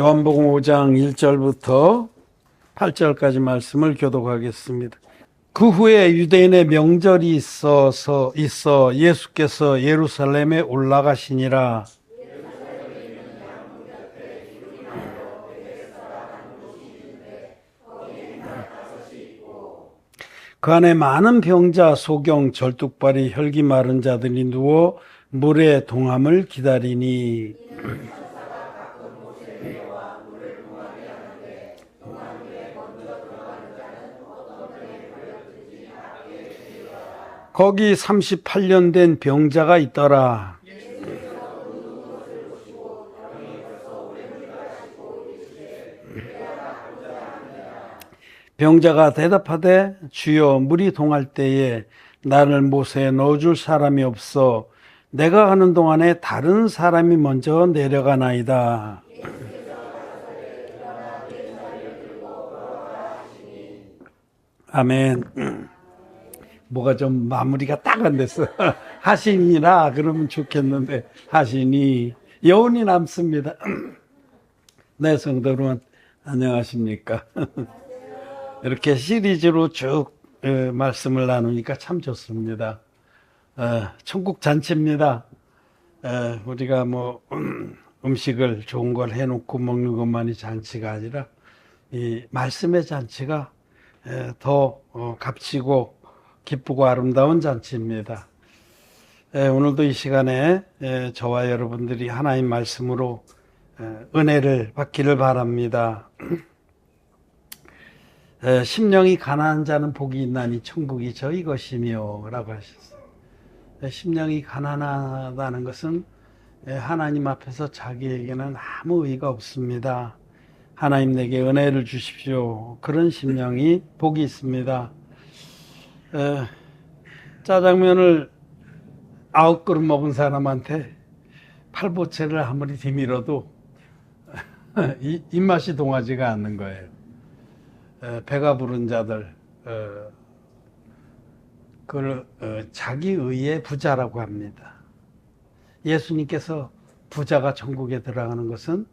요한복음 5장 1절부터 8절까지 말씀을 교독하겠습니다. 그 후에 유대인의 명절이 있어 예수께서 예루살렘에 올라가시니라. 그 안에 많은 병자, 소경, 절뚝발이, 혈기 마른 자들이 누워 물의 동함을 기다리니 거기 38년 된 병자가 있더라. 병자가 대답하되 주여 물이 동할 때에 나를 못에 넣어줄 사람이 없어 내가 가는 동안에 다른 사람이 먼저 내려가나이다. 아멘. 뭐가 좀 마무리가 딱 안 됐어. 하시니라 그러면 좋겠는데 하시니 여운이 남습니다. 네, 성도 여러분 안녕하십니까? 이렇게 시리즈로 쭉 말씀을 나누니까 참 좋습니다. 천국 잔치입니다. 우리가 뭐 음식을 좋은 걸 해놓고 먹는 것만이 잔치가 아니라 이 말씀의 잔치가 더 값지고 기쁘고 아름다운 잔치입니다. 오늘도 이 시간에 저와 여러분들이 하나님 말씀으로 은혜를 받기를 바랍니다. 심령이 가난한 자는 복이 있나니 천국이 저희 것이며 라고 하셨어요. 심령이 가난하다는 것은 하나님 앞에서 자기에게는 아무 의의가 없습니다. 하나님 내게 은혜를 주십시오. 그런 심령이 복이 있습니다. 짜장면을 9그릇 먹은 사람한테 팔보채를 아무리 뒤밀어도 입맛이 동하지가 않는 거예요. 배가 부른 자들, 그걸 자기의의 부자라고 합니다. 예수님께서 부자가 천국에 들어가는 것은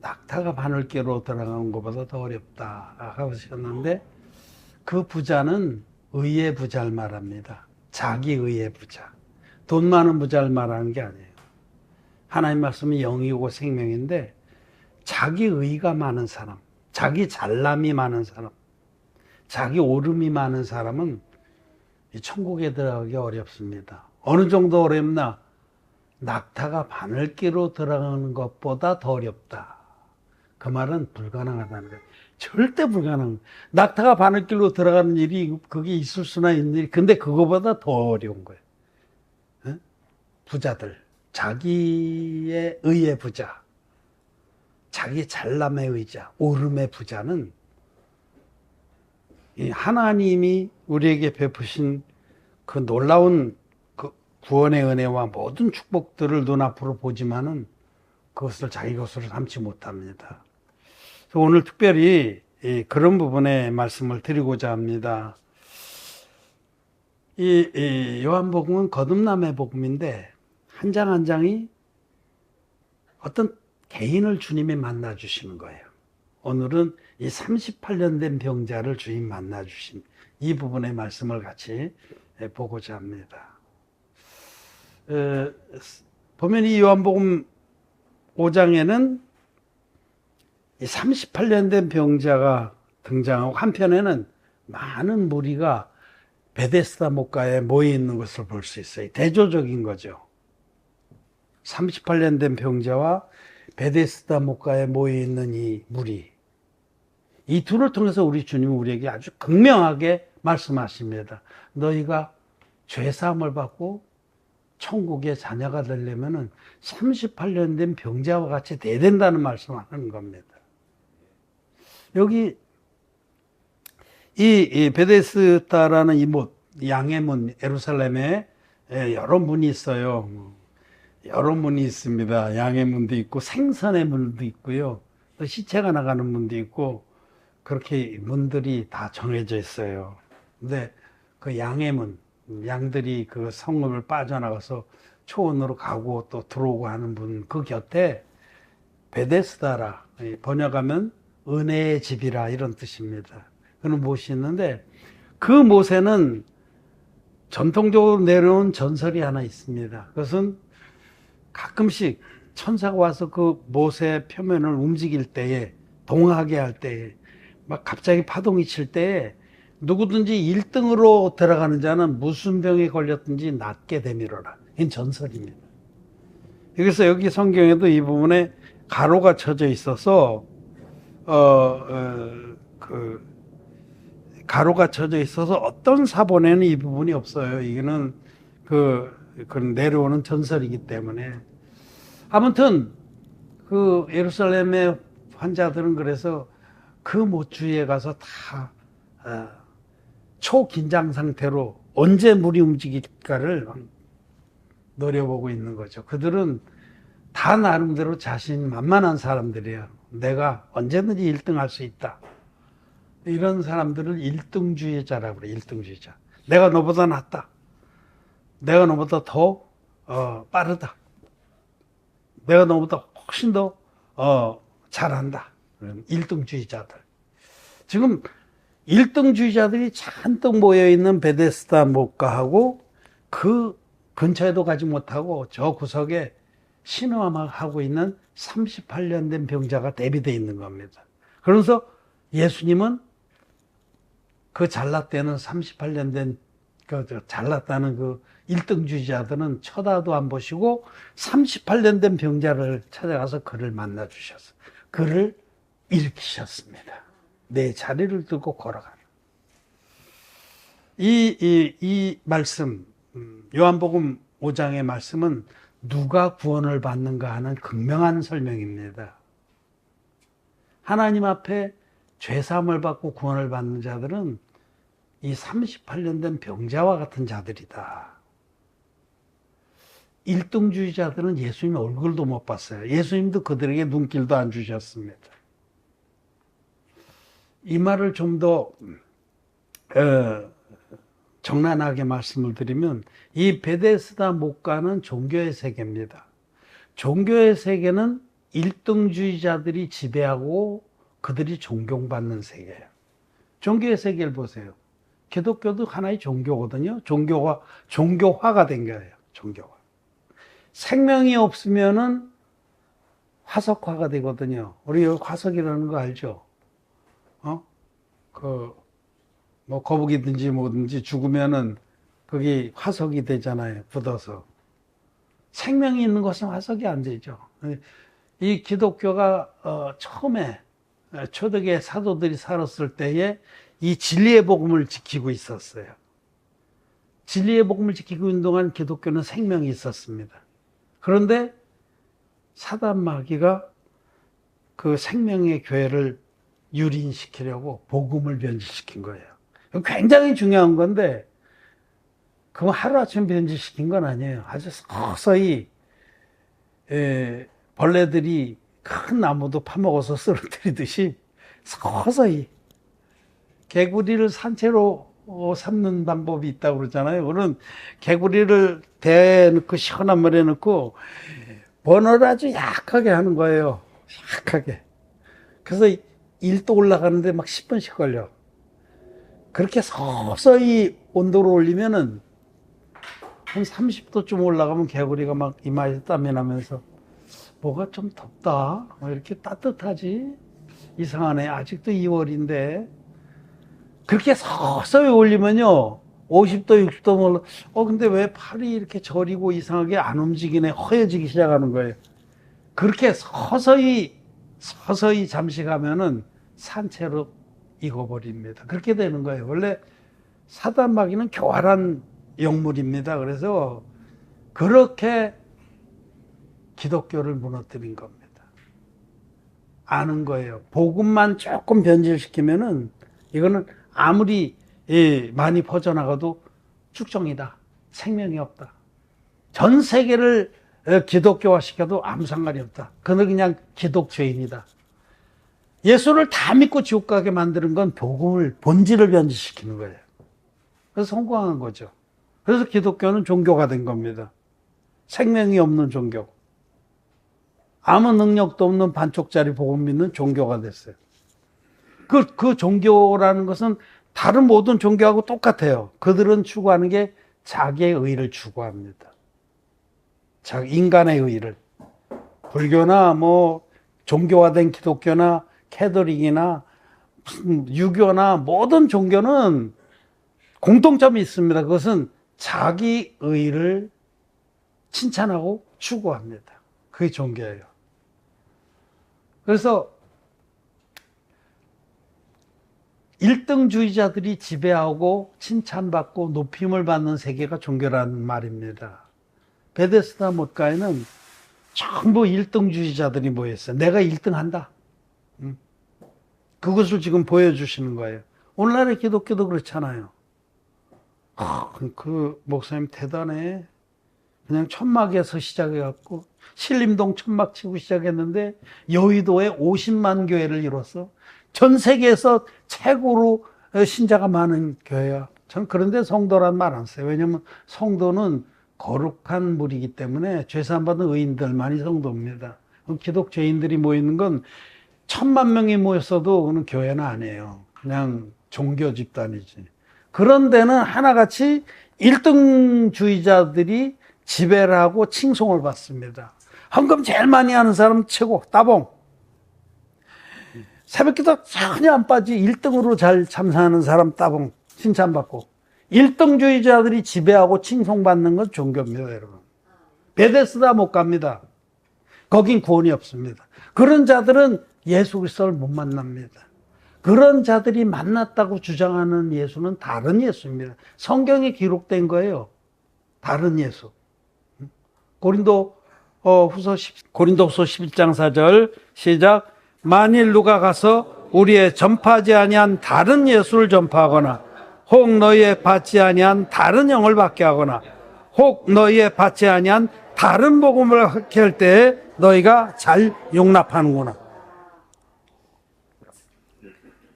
낙타가 바늘개로 들어가는 것보다 더 어렵다 하셨는데 그 부자는 의의 부자를 말합니다. 자기의의 부자. 돈 많은 부자를 말하는 게 아니에요. 하나님 말씀은 영이고 생명인데 자기의가 많은 사람, 자기 잘남이 많은 사람, 자기 오름이 많은 사람은 이 천국에 들어가기 어렵습니다. 어느 정도 어렵나? 낙타가 바늘개로 들어가는 것보다 더 어렵다. 그 말은 불가능하다는 거예요. 절대 불가능. 낙타가 바늘길로 들어가는 일이 그게 있을 수나 있는 일이 근데 그거보다 더 어려운 거예요. 부자들, 자기의 의의 부자, 자기 잘남의 의자, 오름의 부자는 이 하나님이 우리에게 베푸신 그 놀라운 그 구원의 은혜와 모든 축복들을 눈앞으로 보지만은 그것을 자기 것으로 삼지 못합니다. 그래서 오늘 특별히 그런 부분에 말씀을 드리고자 합니다. 이 요한복음은 거듭남의 복음인데 한 장 한 장이 어떤 개인을 주님이 만나 주시는 거예요. 오늘은 이 38년 된 병자를 주님 만나 주신 이 부분의 말씀을 같이 보고자 합니다. 보면 이 요한복음 5장에는 이 38년 된 병자가 등장하고 한편에는 많은 무리가 베데스다 목가에 모여 있는 것을 볼 수 있어요. 대조적인 거죠. 38년 된 병자와 베데스다 목가에 모여 있는 이 무리. 이 둘을 통해서 우리 주님은 우리에게 아주 극명하게 말씀하십니다. 너희가 죄사함을 받고 천국의 자녀가 되려면은 38년 된 병자와 같이 돼야 된다는 말씀을 하는 겁니다. 여기 이 베데스다라는 이 양의 문, 예루살렘에 여러 문이 있어요. 여러 문이 있습니다. 양의 문도 있고 생선의 문도 있고요. 또 시체가 나가는 문도 있고 그렇게 문들이 다 정해져 있어요. 근데 그 양의 문, 양들이 그 성읍을 빠져나가서 초원으로 가고 또 들어오고 하는 문, 그 곁에 베데스다라, 번역하면 은혜의 집이라 이런 뜻입니다. 그는 못이 있는데 그 못에는 전통적으로 내려온 전설이 하나 있습니다. 그것은 가끔씩 천사가 와서 그 못의 표면을 움직일 때에, 동하게 할 때에, 막 갑자기 파동이 칠 때에 누구든지 1등으로 들어가는 자는 무슨 병에 걸렸든지 낫게 되미로라. 이건 전설입니다. 그래서 여기 성경에도 이 부분에 가로가 쳐져 있어서 가로가 쳐져 있어서 어떤 사본에는 이 부분이 없어요. 이거는 그 내려오는 전설이기 때문에. 아무튼 그 예루살렘의 환자들은 그래서 그 못 주위에 가서 다 초긴장 상태로 언제 물이 움직일까를 노려보고 있는 거죠. 그들은 다 나름대로 자신만만한 사람들이에요. 내가 언제든지 1등 할 수 있다. 이런 사람들을 1등주의자라고 그래요. 1등주의자. 내가 너보다 낫다. 내가 너보다 더 빠르다. 내가 너보다 훨씬 더 잘한다. 1등주의자들. 지금 1등주의자들이 잔뜩 모여있는 베데스다 목가하고 그 근처에도 가지 못하고 저 구석에 신음하고 있는 38년 된 병자가 대비되어 있는 겁니다. 그러면서 예수님은 그 잘났다는 38년 된 잘났다는 그 1등주의자들은 쳐다도 안 보시고 38년 된 병자를 찾아가서 그를 만나 주셔서 그를 일으키셨습니다. 내 자리를 두고 걸어가라. 이 말씀, 요한복음 5장의 말씀은 누가 구원을 받는가 하는 극명한 설명입니다. 하나님 앞에 죄사함을 받고 구원을 받는 자들은 이 38년 된 병자와 같은 자들이다. 1등주의자들은 예수님 얼굴도 못 봤어요. 예수님도 그들에게 눈길도 안 주셨습니다. 이 말을 좀 더 정난하게 말씀을 드리면 이 베데스다 목가는 종교의 세계입니다. 종교의 세계는 1등주의자들이 지배하고 그들이 존경받는 세계예요. 종교의 세계를 보세요. 기독교도 하나의 종교거든요. 종교화가 된 거예요. 종교화. 생명이 없으면은 화석화가 되거든요. 우리 여기 화석이라는 거 알죠? 뭐 거북이든지 뭐든지 죽으면은 그게 화석이 되잖아요. 굳어서. 생명이 있는 것은 화석이 안 되죠. 이 기독교가 처음에 초대교회 사도들이 살았을 때에 이 진리의 복음을 지키고 있었어요. 진리의 복음을 지키고 있는 동안 기독교는 생명이 있었습니다. 그런데 사단 마귀가 그 생명의 교회를 유린시키려고 복음을 변질시킨 거예요. 굉장히 중요한 건데 그건 하루아침에 변질시킨 건 아니에요. 아주 서서히 벌레들이 큰 나무도 파먹어서 쓰러뜨리듯이 서서히 개구리를 산채로 삼는 방법이 있다고 그러잖아요. 그런 개구리를 대놓고 시원한 물에 넣고 번호를 아주 약하게 하는 거예요. 약하게. 그래서 1도 올라가는데 막 10분씩 걸려. 그렇게 서서히 온도를 올리면은 한 30도쯤 올라가면 개구리가 막 이마에서 땀이 나면서 뭐가 좀 덥다. 이렇게 따뜻하지? 이상하네. 아직도 2월인데. 그렇게 서서히 올리면요. 50도, 60도 올라. 근데 왜 팔이 이렇게 저리고 이상하게 안 움직이네. 허해지기 시작하는 거예요. 그렇게 서서히 잠시 가면은 산채로 익어버립니다. 그렇게 되는 거예요. 원래 사단 마귀는 교활한 영물입니다. 그래서 그렇게 기독교를 무너뜨린 겁니다. 아는 거예요. 복음만 조금 변질시키면은 이거는 아무리 많이 퍼져나가도 축정이다. 생명이 없다. 전 세계를 기독교화 시켜도 아무 상관이 없다. 그는 그냥 기독죄인이다. 예수를 다 믿고 지옥 가게 만드는 건 복음을, 본질을 변질시키는 거예요. 그래서 성공한 거죠. 그래서 기독교는 종교가 된 겁니다. 생명이 없는 종교. 아무 능력도 없는 반쪽짜리 복음 믿는 종교가 됐어요. 그 종교라는 것은 다른 모든 종교하고 똑같아요. 그들은 추구하는 게 자기의 의를 추구합니다. 인간의 의를. 불교나 뭐 종교화된 기독교나 캐톨릭이나 유교나 모든 종교는 공통점이 있습니다. 그것은 자기 의를 칭찬하고 추구합니다. 그게 종교예요. 그래서 1등주의자들이 지배하고 칭찬받고 높임을 받는 세계가 종교라는 말입니다. 베데스다 못가에는 전부 1등주의자들이 모였어요. 내가 1등 한다. 그것을 지금 보여주시는 거예요. 오늘날의 기독교도 그렇잖아요. 그 목사님 대단해. 그냥 천막에서 시작해갖고 신림동 천막 치고 시작했는데 여의도에 50만 교회를 이뤘어. 전 세계에서 최고로 신자가 많은 교회야. 전 그런데 성도란 말 안 써요. 왜냐하면 성도는 거룩한 물이기 때문에 죄사함받은 의인들만이 성도입니다. 기독죄인들이 모이는 건 1000만 명이 모였어도 그는 교회는 아니에요. 그냥 종교 집단이지. 그런 데는 하나같이 1등주의자들이 지배를 하고 칭송을 받습니다. 헌금 제일 많이 하는 사람 최고, 따봉. 새벽기도 전혀 안 빠지 1등으로 잘 참사하는 사람 따봉, 칭찬받고. 1등주의자들이 지배하고 칭송받는 건 종교입니다, 여러분. 베데스다 못 갑니다. 거긴 구원이 없습니다. 그런 자들은 예수 그리스도를 못 만납니다. 그런 자들이 만났다고 주장하는 예수는 다른 예수입니다. 성경에 기록된 거예요. 다른 예수. 고린도후서 11장 4절 시작. 만일 누가 가서 우리의 전파하지 아니한 다른 예수를 전파하거나 혹 너희의 받지 아니한 다른 영을 받게 하거나 혹 너희의 받지 아니한 다른 복음을 하게 할 때에 너희가 잘 용납하는구나.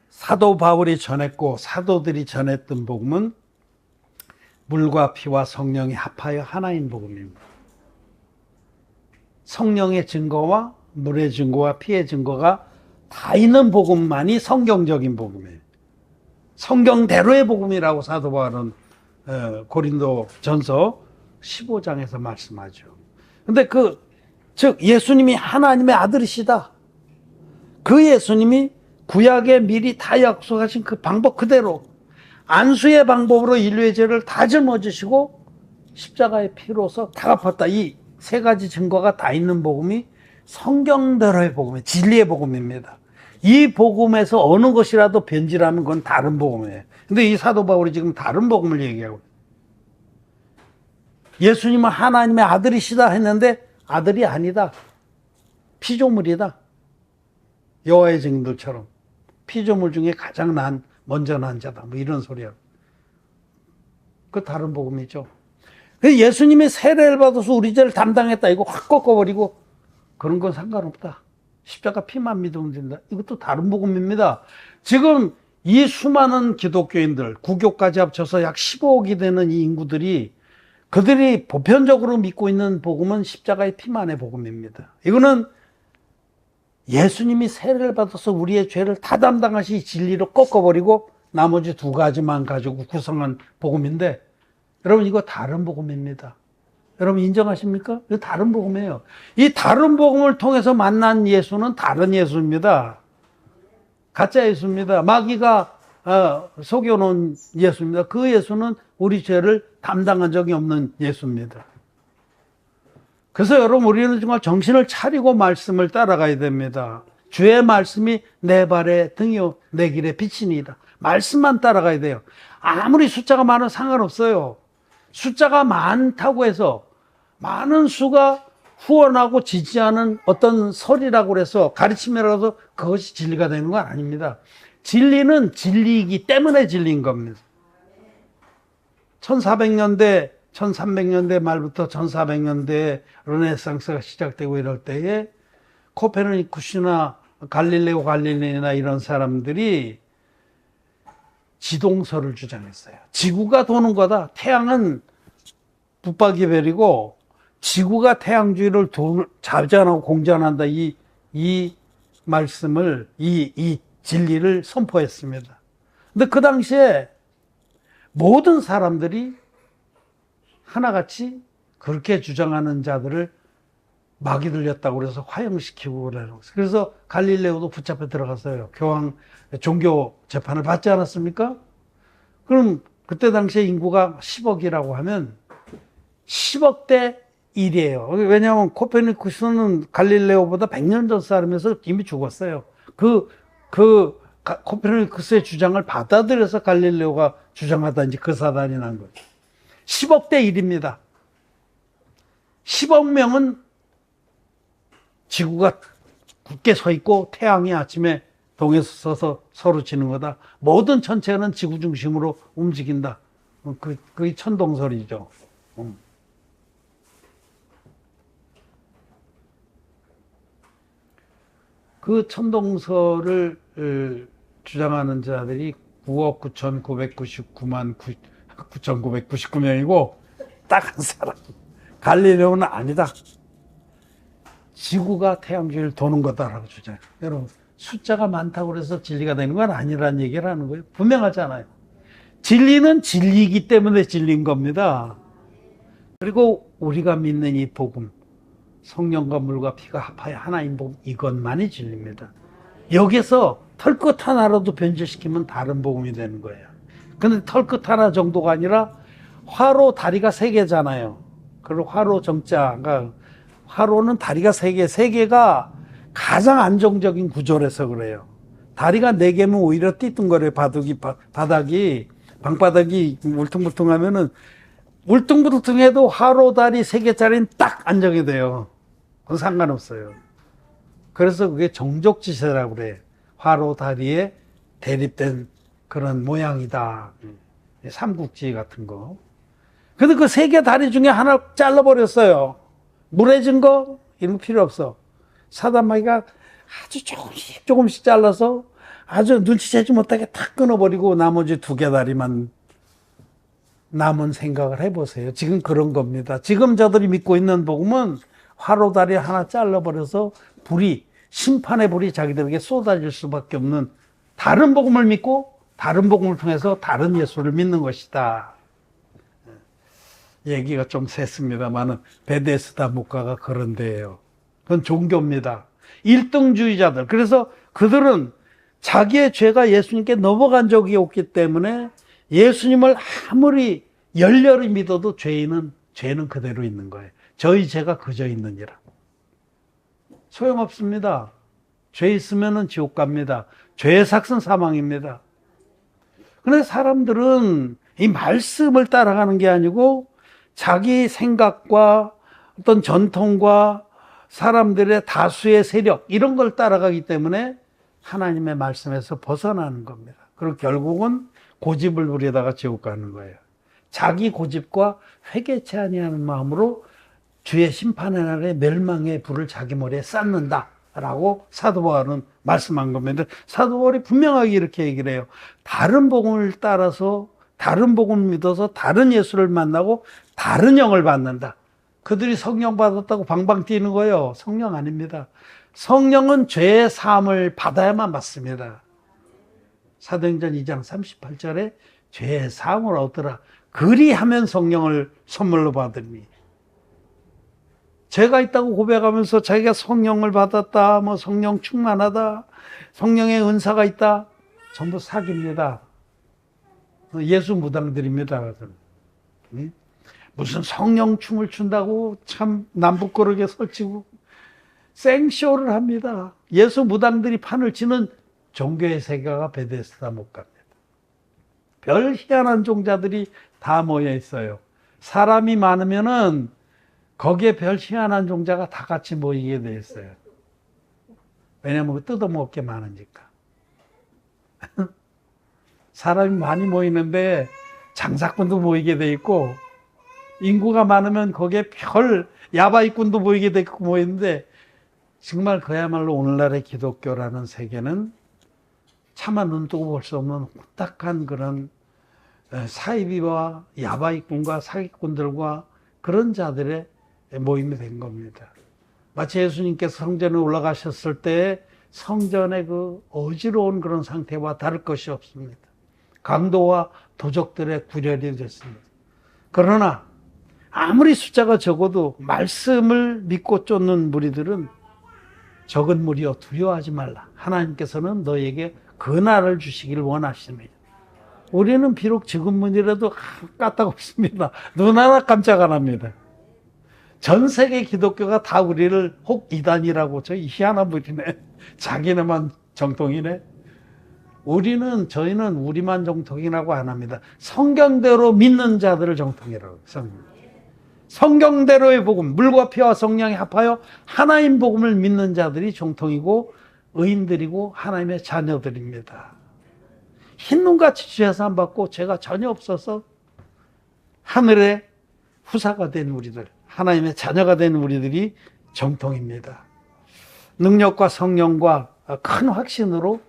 사도 바울이 전했고 사도들이 전했던 복음은 물과 피와 성령이 합하여 하나인 복음입니다. 성령의 증거와 물의 증거와 피의 증거가 다 있는 복음만이 성경적인 복음이에요. 성경대로의 복음이라고 사도 바울은 고린도전서 15장에서 말씀하죠. 근데 즉 예수님이 하나님의 아들이시다. 그 예수님이 구약에 미리 다 약속하신 그 방법 그대로 안수의 방법으로 인류의 죄를 다 짊어지시고 십자가의 피로서 다 갚았다. 이 세 가지 증거가 다 있는 복음이 성경대로의 복음이에요. 진리의 복음입니다. 이 복음에서 어느 것이라도 변질하면 그건 다른 복음이에요. 근데 이 사도 바울이 지금 다른 복음을 얘기하고 예수님은 하나님의 아들이시다 했는데 아들이 아니다. 피조물이다. 여호와의 증인들처럼 피조물 중에 가장 먼저 난 자다. 뭐 이런 소리야. 그 다른 복음이죠. 예수님이 세례를 받아서 우리 죄를 담당했다. 이거 확 꺾어버리고 그런 건 상관없다. 십자가 피만 믿으면 된다. 이것도 다른 복음입니다. 지금 이 수많은 기독교인들, 구교까지 합쳐서 약 15억이 되는 이 인구들이 그들이 보편적으로 믿고 있는 복음은 십자가의 피만의 복음입니다. 이거는 예수님이 세례를 받아서 우리의 죄를 다 담당하시 진리로 꺾어버리고 나머지 두 가지만 가지고 구성한 복음인데 여러분 이거 다른 복음입니다. 여러분 인정하십니까? 이거 다른 복음이에요. 이 다른 복음을 통해서 만난 예수는 다른 예수입니다. 가짜 예수입니다. 마귀가 속여놓은 예수입니다. 그 예수는 우리 죄를 담당한 적이 없는 예수입니다. 그래서 여러분 우리는 정말 정신을 차리고 말씀을 따라가야 됩니다. 주의 말씀이 내 발의 등이요 내 길의 빛이니이다. 말씀만 따라가야 돼요. 아무리 숫자가 많아도 상관없어요. 숫자가 많다고 해서 많은 수가 후원하고 지지하는 어떤 설이라고 해서 가르침이라고 해서 그것이 진리가 되는 건 아닙니다. 진리는 진리이기 때문에 진리인 겁니다. 1400년대 1300년대 말부터 1400년대에 르네상스가 시작되고 이럴 때에 코페르니쿠스나 갈릴레오 갈릴레이나 이런 사람들이 지동설을 주장했어요. 지구가 도는 거다. 태양은 붙박이별이고 지구가 태양주위를 자전하고 공전한다. 이 말씀을, 이 진리를 선포했습니다. 근데 그 당시에 모든 사람들이 하나같이 그렇게 주장하는 자들을 막이 들렸다고 그래서 화형시키고 그러는 거예요. 그래서 갈릴레오도 붙잡혀 들어갔어요. 교황 종교 재판을 받지 않았습니까? 그럼 그때 당시에 인구가 10억이라고 하면 10억 대 1이에요. 왜냐하면 코페르니쿠스는 갈릴레오보다 100년 전 사람에서 이미 죽었어요. 코페르니쿠스의 주장을 받아들여서 갈릴레오가 주장하다든지 그 사단이 난 거예요. 10억 대 1입니다. 10억 명은 지구가 굳게 서 있고 태양이 아침에 동에서 서서 서로 지는 거다. 모든 천체는 지구 중심으로 움직인다. 그게 천동설이죠. 그 천동설을 주장하는 자들이 9억 9,999만 9,999명이고 딱 한 사람. 갈릴레오는 아니다. 지구가 태양주위를 도는 거다라고 주장해요. 여러분, 숫자가 많다고 해서 진리가 되는 건 아니라는 얘기를 하는 거예요. 분명하잖아요. 진리는 진리이기 때문에 진리인 겁니다. 그리고 우리가 믿는 이 복음, 성령과 물과 피가 합하여 하나인 복음, 이것만이 진리입니다. 여기서 털끝 하나라도 변질시키면 다른 복음이 되는 거예요. 근데 털끝 하나 정도가 아니라 화로 다리가 3개잖아요. 그리고 화로 정자가, 화로는 다리가 3개, 3개가 가장 안정적인 구조라서 그래요. 다리가 4개면 오히려 띠뚱거려요. 바닥이, 방바닥이 울퉁불퉁하면은, 울퉁불퉁해도 화로 다리 3개짜리는 딱 안정이 돼요. 그건 상관없어요. 그래서 그게 정족지세라고 그래요. 화로 다리에 대립된 그런 모양이다. 삼국지 같은 거. 근데 그 3개 다리 중에 하나 잘라버렸어요. 물해진 거? 이런 거 필요 없어. 사단마귀가 아주 조금씩 잘라서 아주 눈치채지 못하게 탁 끊어버리고 나머지 2개 다리만 남은 생각을 해보세요. 지금 그런 겁니다. 지금 저들이 믿고 있는 복음은 화로 다리 하나 잘라버려서 심판의 불이 자기들에게 쏟아질 수밖에 없는 다른 복음을 믿고 다른 복음을 통해서 다른 예수를 믿는 것이다. 얘기가 좀 셌습니다만은 베데스다 목가가 그런 데예요. 그건 종교입니다. 1등주의자들. 그래서 그들은 자기의 죄가 예수님께 넘어간 적이 없기 때문에 예수님을 아무리 열렬히 믿어도 죄는 그대로 있는 거예요. 저희 죄가 그저 있느니라. 소용없습니다. 죄 있으면은 지옥 갑니다. 죄의 삭은 사망입니다. 그런데 사람들은 이 말씀을 따라가는 게 아니고 자기 생각과 어떤 전통과 사람들의 다수의 세력 이런 걸 따라가기 때문에 하나님의 말씀에서 벗어나는 겁니다. 그리고 결국은 고집을 부리다가 지옥 가는 거예요. 자기 고집과 회개치 아니하는 마음으로 주의 심판의 날에 멸망의 불을 자기 머리에 쌓는다라고 사도 바울은 말씀한 겁니다. 사도 바울이 분명하게 이렇게 얘기를 해요. 다른 복음을 따라서 다른 복음을 믿어서 다른 예수를 만나고 다른 영을 받는다. 그들이 성령 받았다고 방방 뛰는 거예요. 성령 아닙니다. 성령은 죄의 사함을 받아야만 받습니다. 사도행전 2장 38절에 죄의 사함을 얻더라. 그리하면 성령을 선물로 받으니. 죄가 있다고 고백하면서 자기가 성령을 받았다, 성령 충만하다, 성령의 은사가 있다. 전부 사기입니다. 예수 무당들입니다. 무슨 성령 춤을 춘다고 참 남부거룩에 설치고 생쇼를 합니다. 예수 무당들이 판을 치는 종교의 세계가 베데스다 목가입니다. 별 희한한 종자들이 다 모여 있어요. 사람이 많으면은 거기에 별 희한한 종자가 다 같이 모이게 돼 있어요. 왜냐면 뜯어먹을 게 많으니까. 사람이 많이 모이는데 장사꾼도 모이게 돼 있고 인구가 많으면 거기에 별 야바이꾼도 모이게 돼 있고 모이는데 정말 그야말로 오늘날의 기독교라는 세계는 차마 눈 뜨고 볼 수 없는 혼탁한 그런 사이비와 야바이꾼과 사기꾼들과 그런 자들의 모임이 된 겁니다. 마치 예수님께서 성전에 올라가셨을 때 성전의 그 어지러운 그런 상태와 다를 것이 없습니다. 강도와 도적들의 구렬이 됐습니다. 그러나 아무리 숫자가 적어도 말씀을 믿고 쫓는 무리들은 적은 무리여 두려워하지 말라. 하나님께서는 너에게 그 날을 주시기를 원하십니다. 우리는 비록 적은 무리라도 까딱없습니다. 눈 하나 깜짝 안 합니다. 전 세계 기독교가 다 우리를 혹 이단이라고, 저 희한한 무리네. 자기네만 정통이네. 저희는 우리만 정통이라고 안 합니다. 성경대로 믿는 자들을 정통이라고 합니다. 성경대로의 복음, 물과 피와 성령이 합하여 하나님 복음을 믿는 자들이 정통이고 의인들이고 하나님의 자녀들입니다. 흰눈같이 죄산 받고 죄가 전혀 없어서 하늘의 후사가 된 우리들, 하나님의 자녀가 된 우리들이 정통입니다. 능력과 성령과 큰 확신으로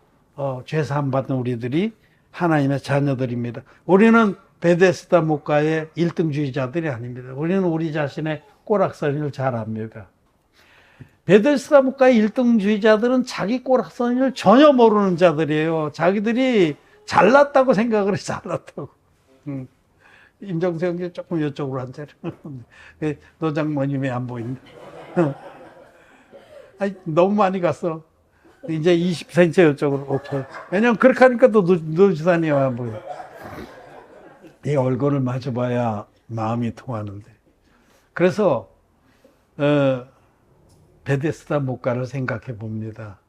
죄사함 받은 우리들이 하나님의 자녀들입니다. 우리는 베데스다 목가의 1등주의자들이 아닙니다. 우리는 우리 자신의 꼬락서리를 잘 압니다. 베데스다 목가의 1등주의자들은 자기 꼬락서리를 전혀 모르는 자들이에요. 자기들이 잘났다고 생각을 해. 잘났다고. 임정수 형님 조금 이쪽으로 앉아라. 노장모님이 안 보인다. 아니, 너무 많이 갔어. 이제 20cm 이쪽으로. 오케이. 왜냐면 그렇게 하니까 또 노지산이 안 보여. 이 얼굴을 마주봐야 마음이 통하는데. 그래서 베데스다 목가를 생각해 봅니다.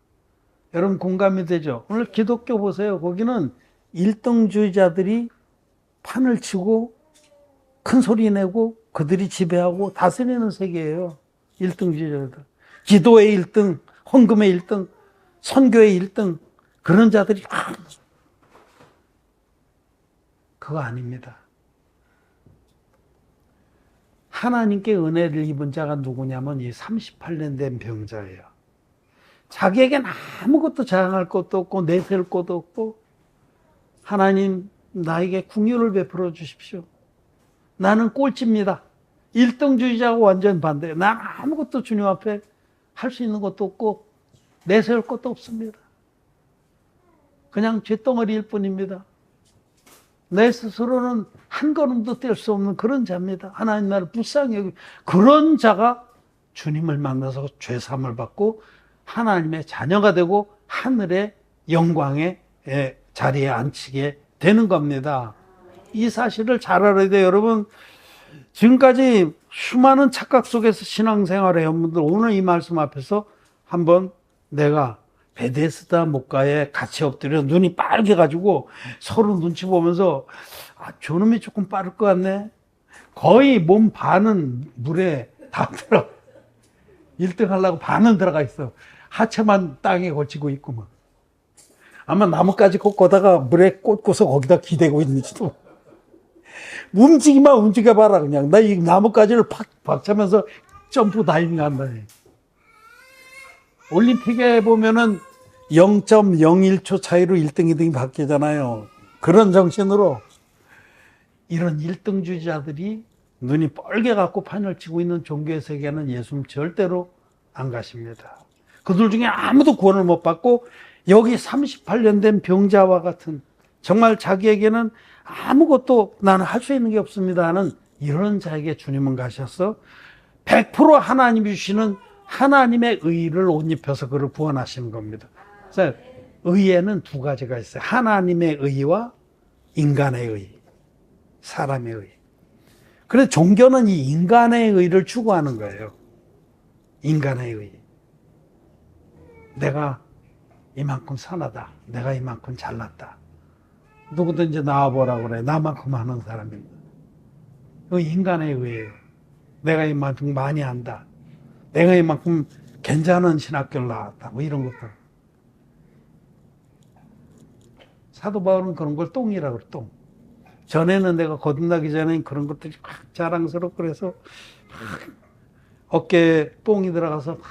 여러분 공감이 되죠? 오늘 기독교 보세요. 거기는 1등주의자들이 판을 치고 큰 소리 내고 그들이 지배하고 다스리는 세계예요. 1등주의자들. 기도의 1등, 헌금의 1등, 선교의 1등, 그런 자들이 그거 아닙니다. 하나님께 은혜를 입은 자가 누구냐면 이 38년 된 병자예요. 자기에겐 아무것도 자랑할 것도 없고 내세울 것도 없고, 하나님 나에게 긍휼을 베풀어 주십시오. 나는 꼴찌입니다. 1등주의자하고 완전 반대예요. 난 아무것도 주님 앞에 할 수 있는 것도 없고 내세울 것도 없습니다. 그냥 쇳덩어리일 뿐입니다. 내 스스로는 한 걸음도 뗄 수 없는 그런 자입니다. 하나님 나를 불쌍히 여기고, 그런 자가 주님을 만나서 죄사함을 받고 하나님의 자녀가 되고 하늘의 영광의 자리에 앉히게 되는 겁니다. 이 사실을 잘 알아야 돼요. 여러분, 지금까지 수많은 착각 속에서 신앙생활을 해온 분들, 오늘 이 말씀 앞에서 한번 내가 베데스다 목가에 같이 엎드려 눈이 빨개가지고 서로 눈치 보면서 저놈이 조금 빠를 것 같네. 거의 몸 반은 물에 다 들어. 1등 하려고 반은 들어가 있어. 하체만 땅에 걸치고 있구만. 아마 나뭇가지 꽂고다가 물에 꽂고서 거기다 기대고 있는지도. 움직이만 움직여봐라 그냥. 나 이 나뭇가지를 팍 박차면서 점프 다이빙 한다. 올림픽에 보면은 0.01초 차이로 1등, 2등이 바뀌잖아요. 그런 정신으로 이런 1등주의자들이 눈이 뻘게 갖고 판을 치고 있는 종교의 세계는 예수님 절대로 안 가십니다. 그들 중에 아무도 구원을 못 받고 여기 38년 된 병자와 같은, 정말 자기에게는 아무것도 나는 할 수 있는 게 없습니다 하는 이런 자에게 주님은 가셔서 100% 하나님이 주시는 하나님의 의를 옷 입혀서 그를 구원하시는 겁니다. 그래서 의에는 두 가지가 있어요. 하나님의 의와 인간의 의, 사람의 의. 그래서 종교는 이 인간의 의를 추구하는 거예요. 인간의 의. 내가 이만큼 선하다. 내가 이만큼 잘났다. 누구든지 나와보라고 그래. 나만큼 하는 사람입니다. 그 인간의 의예요. 내가 이만큼 많이 한다. 내가 이만큼 괜찮은 신학교를 나왔다. 뭐 이런 것들. 사도 바울은 그런 걸 똥이라고 그래, 똥. 전에는 내가 거듭나기 전에 그런 것들이 막 자랑스럽고 그래서 막 어깨에 뽕이 들어가서 막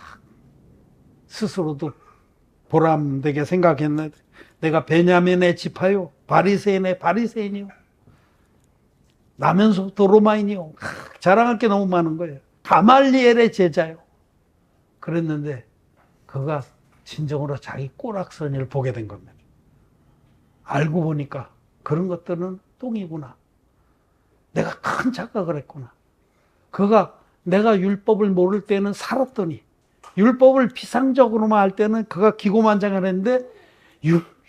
스스로도 보람되게 생각했는데, 내가 베냐민의 지파요, 바리새인의 바리새인이요, 나면서부터 로마인이요. 자랑할 게 너무 많은 거예요. 가말리엘의 제자요. 그랬는데 그가 진정으로 자기 꼬락서니를 보게 된 겁니다. 알고 보니까 그런 것들은 똥이구나. 내가 큰 착각을 했구나. 그가 내가 율법을 모를 때는 살았더니 율법을 비상적으로만 할 때는 그가 기고만장했는데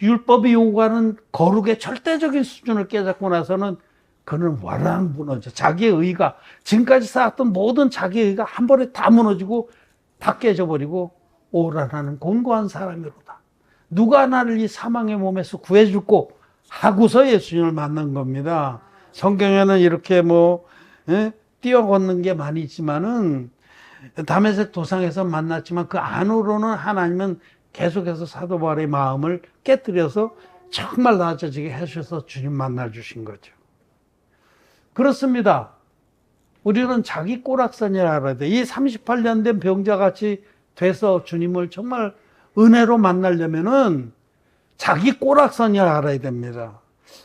율법이 요구하는 거룩의 절대적인 수준을 깨닫고 나서는 그는 와랑 무너져. 자기의 의가, 지금까지 쌓았던 모든 자기의 의가 한 번에 다 무너지고 다 깨져버리고 오라나는 곤고한 사람이로다. 누가 나를 이 사망의 몸에서 구해줄꼬 하고서 예수님을 만난 겁니다. 성경에는 이렇게 뛰어걷는 게 많이 있지만은 다메섹 도상에서 만났지만 그 안으로는 하나님은 계속해서 사도 바울의 마음을 깨뜨려서 정말 낮아지게 하셔서 주님 만나 주신 거죠. 그렇습니다. 우리는 자기 꼬락서니를 알아야 돼. 이 38년 된 병자같이 돼서 주님을 정말 은혜로 만나려면은 자기 꼬락서니를 알아야 됩니다.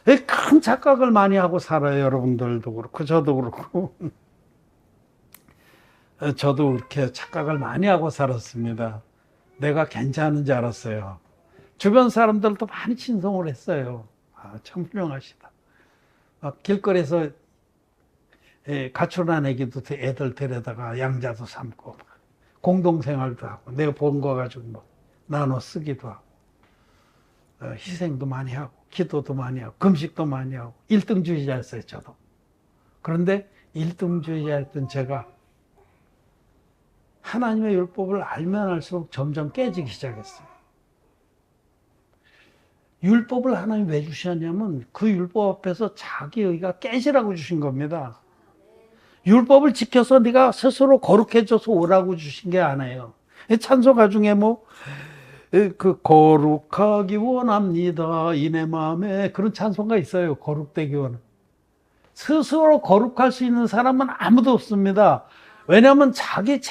큰 착각을 많이 하고 살아요. 여러분들도 그렇고 저도 그렇고. 저도 그렇게 착각을 많이 하고 살았습니다. 내가 괜찮은 줄 알았어요. 주변 사람들도 많이 친송을 했어요. 참 훌륭하시다. 길거리에서 가출한 애들 데려다가 양자도 삼고 공동생활도 하고 내가 본 거 가지고 나눠 쓰기도 하고 희생도 많이 하고 기도도 많이 하고 금식도 많이 하고 1등주의자였어요. 저도. 그런데 1등주의자였던 제가 하나님의 율법을 알면 알수록 점점 깨지기 시작했어요. 율법을 하나님 왜 주셨냐면 그 율법 앞에서 자기 의가 깨지라고 주신 겁니다. 율법을 지켜서 네가 스스로 거룩해져서 오라고 주신 게 아니에요. 찬송가 중에 거룩하기 원합니다. 이 내 마음에 그런 찬송가 있어요. 거룩되기 원합니다. 스스로 거룩할 수 있는 사람은 아무도 없습니다. 왜냐하면 자기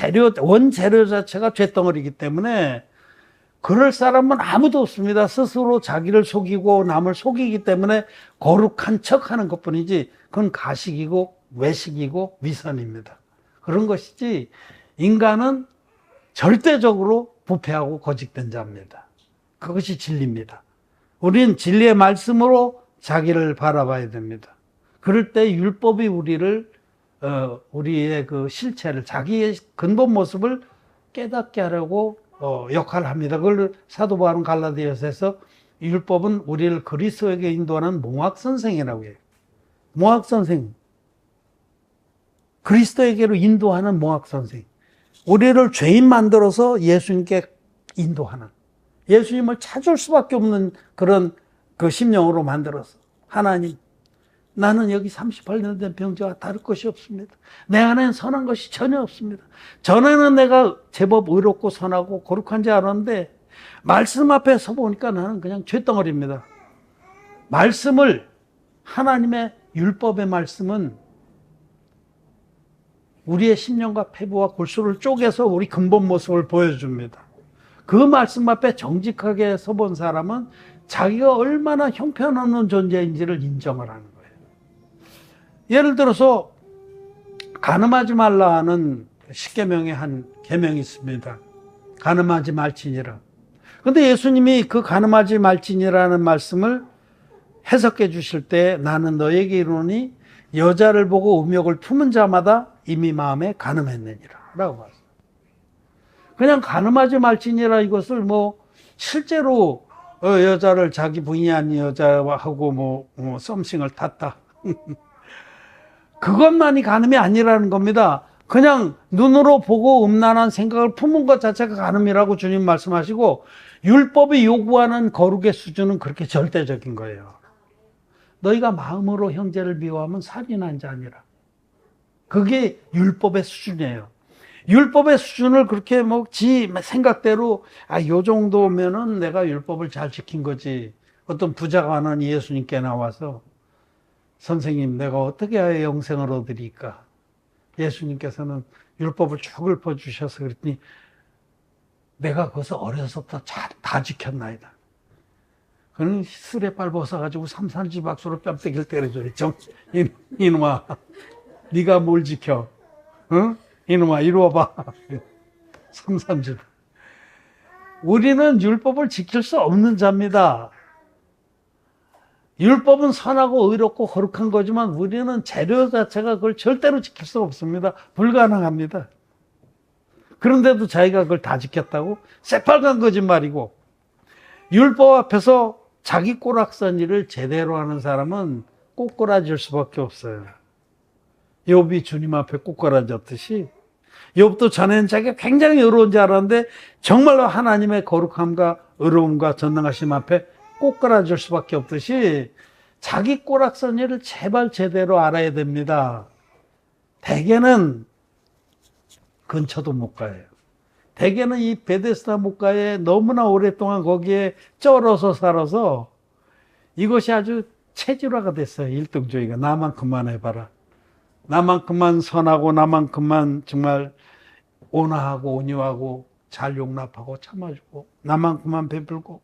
원재료 자체가 죄덩어리이기 때문에 그럴 사람은 아무도 없습니다. 스스로 자기를 속이고 남을 속이기 때문에 거룩한 척 하는 것 뿐이지 그건 가식이고 외식이고 위선입니다. 그런 것이지 인간은 절대적으로 부패하고 거짓된 자입니다. 그것이 진리입니다. 우리는 진리의 말씀으로 자기를 바라봐야 됩니다. 그럴 때 율법이 우리의 그 실체를, 자기의 근본 모습을 깨닫게 하려고 역할을 합니다. 그걸 사도 바울은 갈라디아서에서 율법은 우리를 그리스도에게 인도하는 몽학선생이라고 해요. 몽학선생. 그리스도에게로 인도하는 몽학선생. 우리를 죄인 만들어서 예수님께 인도하는, 예수님을 찾을 수밖에 없는 그런 그 심령으로 만들어서 하나님, 나는 여기 38년 된 병자와 다를 것이 없습니다. 내 안에는 선한 것이 전혀 없습니다. 전에는 내가 제법 의롭고 선하고 거룩한 줄 알았는데 말씀 앞에 서 보니까 나는 그냥 죄덩어리입니다. 말씀을, 하나님의 율법의 말씀은 우리의 심령과 폐부와 골수를 쪼개서 우리 근본 모습을 보여줍니다. 그 말씀 앞에 정직하게 서본 사람은 자기가 얼마나 형편없는 존재인지를 인정을 하는 거예요. 예를 들어서 간음하지 말라 하는 십계명의 한 계명이 있습니다. 간음하지 말지니라. 그런데 예수님이 그 간음하지 말지니라는 말씀을 해석해 주실 때 나는 너에게 이르노니 여자를 보고 음욕을 품은 자마다 이미 마음에 간음했느니라 라고 봤어요. 그냥 간음하지 말지니라 이것을 실제로 여자를 자기 부인이 아닌 여자하고 썸씽을 탔다. 그것만이 간음이 아니라는 겁니다. 그냥 눈으로 보고 음란한 생각을 품은 것 자체가 간음이라고 주님 말씀하시고 율법이 요구하는 거룩의 수준은 그렇게 절대적인 거예요. 너희가 마음으로 형제를 미워하면 살인한 자니라. 그게 율법의 수준이에요. 율법의 수준을 그렇게 지 생각대로 요 정도면은 내가 율법을 잘 지킨 거지. 어떤 부자가는 예수님께 나와서 선생님, 내가 어떻게 해야 영생을 얻으리까? 예수님께서는 율법을 쭉 읊어주셔서 그랬더니 내가 그것을 어려서부터 다 지켰나이다. 그는 수레발 벗어가지고 삼산지박수로 뺨때기를 때려줘요. 이놈아, 네가 뭘 지켜? 응? 이놈아, 이리 와봐. 삼삼질. 우리는 율법을 지킬 수 없는 자입니다. 율법은 선하고 의롭고 거룩한 거지만 우리는 재료 자체가 그걸 절대로 지킬 수가 없습니다. 불가능합니다. 그런데도 자기가 그걸 다 지켰다고? 새빨간 거짓말이고, 율법 앞에서 자기 꼬락서니를 제대로 하는 사람은 꼬꾸라질 수밖에 없어요. 욥이 주님 앞에 꼬꾸라졌듯이, 욥도 전에는 자기가 굉장히 의로운 줄 알았는데 정말로 하나님의 거룩함과 의로움과 전능하심 앞에 꼬꾸라질 수밖에 없듯이 자기 꼬락서니를 제발 제대로 알아야 됩니다. 대개는 근처도 못 가요. 대개는 이 베데스다 목가에 너무나 오랫동안 거기에 쩔어서 살아서 이것이 아주 체질화가 됐어요. 일등주의가. 나만큼만 해봐라. 나만큼만 선하고 나만큼만 정말 온화하고 온유하고 잘 용납하고 참아주고 나만큼만 베풀고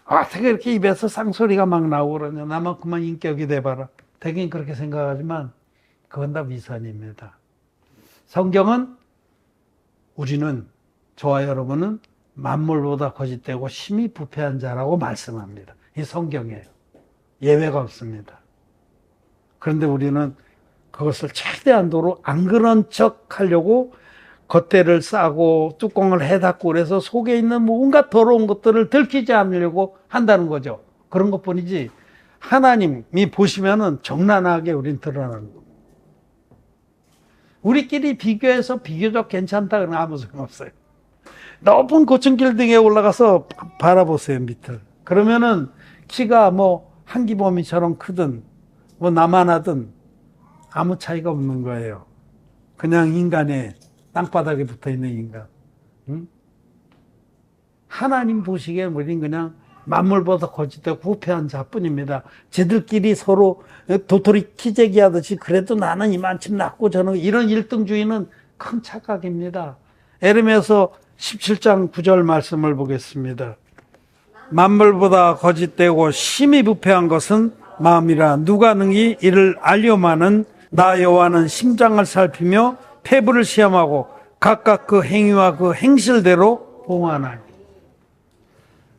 어떻게 이렇게 입에서 쌍소리가 막 나오고 그러냐. 나만큼만 인격이 돼봐라. 대개는 그렇게 생각하지만 그건 다 위선입니다. 성경은 우리는, 저와 여러분은 만물보다 거짓되고 심히 부패한 자라고 말씀합니다. 이 성경이에요. 예외가 없습니다. 그런데 우리는 그것을 최대한도로 안 그런 척 하려고 겉대를 싸고 뚜껑을 해닫고 그래서 속에 있는 뭔가 더러운 것들을 들키지 않으려고 한다는 거죠. 그런 것 뿐이지 하나님이 보시면은 정난하게 우린 드러나는 겁니다. 우리끼리 비교해서 비교적 괜찮다 그러면 아무 소용없어요. 높은 고층길 등에 올라가서 바라보세요, 밑을. 그러면은 키가 뭐 한기범이처럼 크든 뭐 나만 하든 아무 차이가 없는 거예요. 그냥 인간의 땅바닥에 붙어 있는 인간. 응? 하나님 보시기엔 우리는 그냥 만물보다 거짓되고 부패한 자뿐입니다. 쟤들끼리 서로 도토리 키재기 하듯이 그래도 나는 이만큼 낫고 저는 이런 일등주의는 큰 착각입니다. 에레미야서 17장 9절 말씀을 보겠습니다. 만물보다 거짓되고 심히 부패한 것은 마음이라 누가 능히 이를 알려마는 나 여호와는 심장을 살피며 폐부를 시험하고 각각 그 행위와 그 행실대로 봉하나니.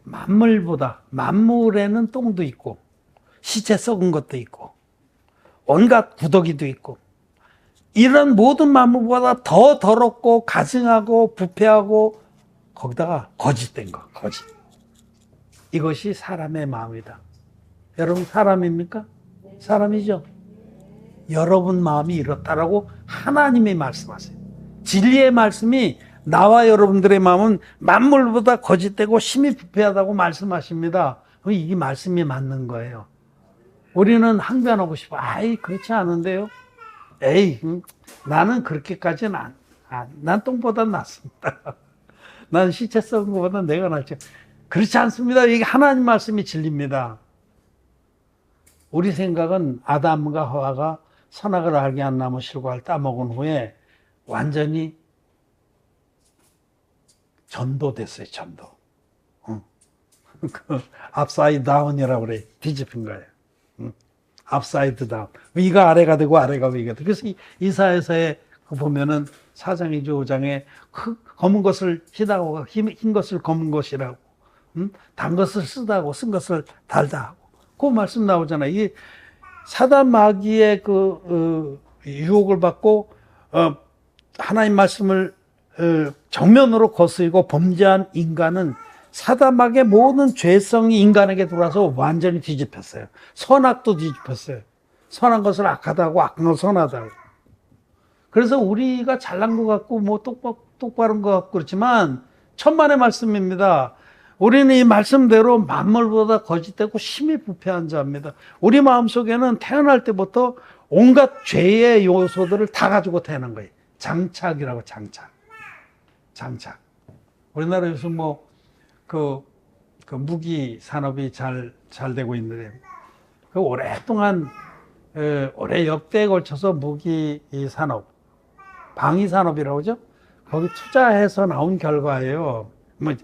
만물보다, 만물에는 똥도 있고 시체 썩은 것도 있고 온갖 구더기도 있고 이런 모든 만물보다 더 더럽고 가증하고 부패하고 거기다가 거짓된 거, 거짓. 이것이 사람의 마음이다. 여러분 사람입니까? 사람이죠. 여러분 마음이 이렇다라고 하나님이 말씀하세요. 진리의 말씀이 나와 여러분들의 마음은 만물보다 거짓되고 심히 부패하다고 말씀하십니다. 이 말씀이 맞는 거예요. 우리는 항변하고 싶어. 아이, 그렇지 않은데요. 에이, 나는 그렇게까지는 난 똥보다 낫습니다. 난 시체 썩은 것보다 내가 낫죠. 그렇지 않습니다. 이게 하나님 말씀이 진리입니다. 우리 생각은 아담과 하와가 선악을 알게 한 나무 실과를 따먹은 후에 완전히 전도됐어요, 전도. 그 upside down이라고 그래. 뒤집힌 거예요. upside down. 위가 아래가 되고 아래가 위가 되고. 그래서 이사야서에 보면은 4장이죠, 5장에 검은 것을 희다고, 흰 것을 검은 것이라고, 단 것을 쓰다고, 쓴 것을 달다 하고. 그 말씀 나오잖아요. 이 사단 마귀의 유혹을 받고, 하나님 말씀을 정면으로 거스리고 범죄한 인간은 사단마귀의 모든 죄성이 인간에게 들어와서 완전히 뒤집혔어요. 선악도 뒤집혔어요. 선한 것을 악하다고 악한 것을 선하다고. 그래서 우리가 잘난 것 같고 뭐 똑바른 것 같고 그렇지만 천만의 말씀입니다. 우리는 이 말씀대로 만물보다 거짓되고 심히 부패한 자입니다. 우리 마음속에는 태어날 때부터 온갖 죄의 요소들을 다 가지고 태어난 거예요. 장착이라고, 장착. 우리나라 요즘 무기 산업이 잘 되고 있는데, 오랫동안, 올해 역대에 걸쳐서 무기 산업, 방위 산업이라고 하죠? 거기 투자해서 나온 결과예요.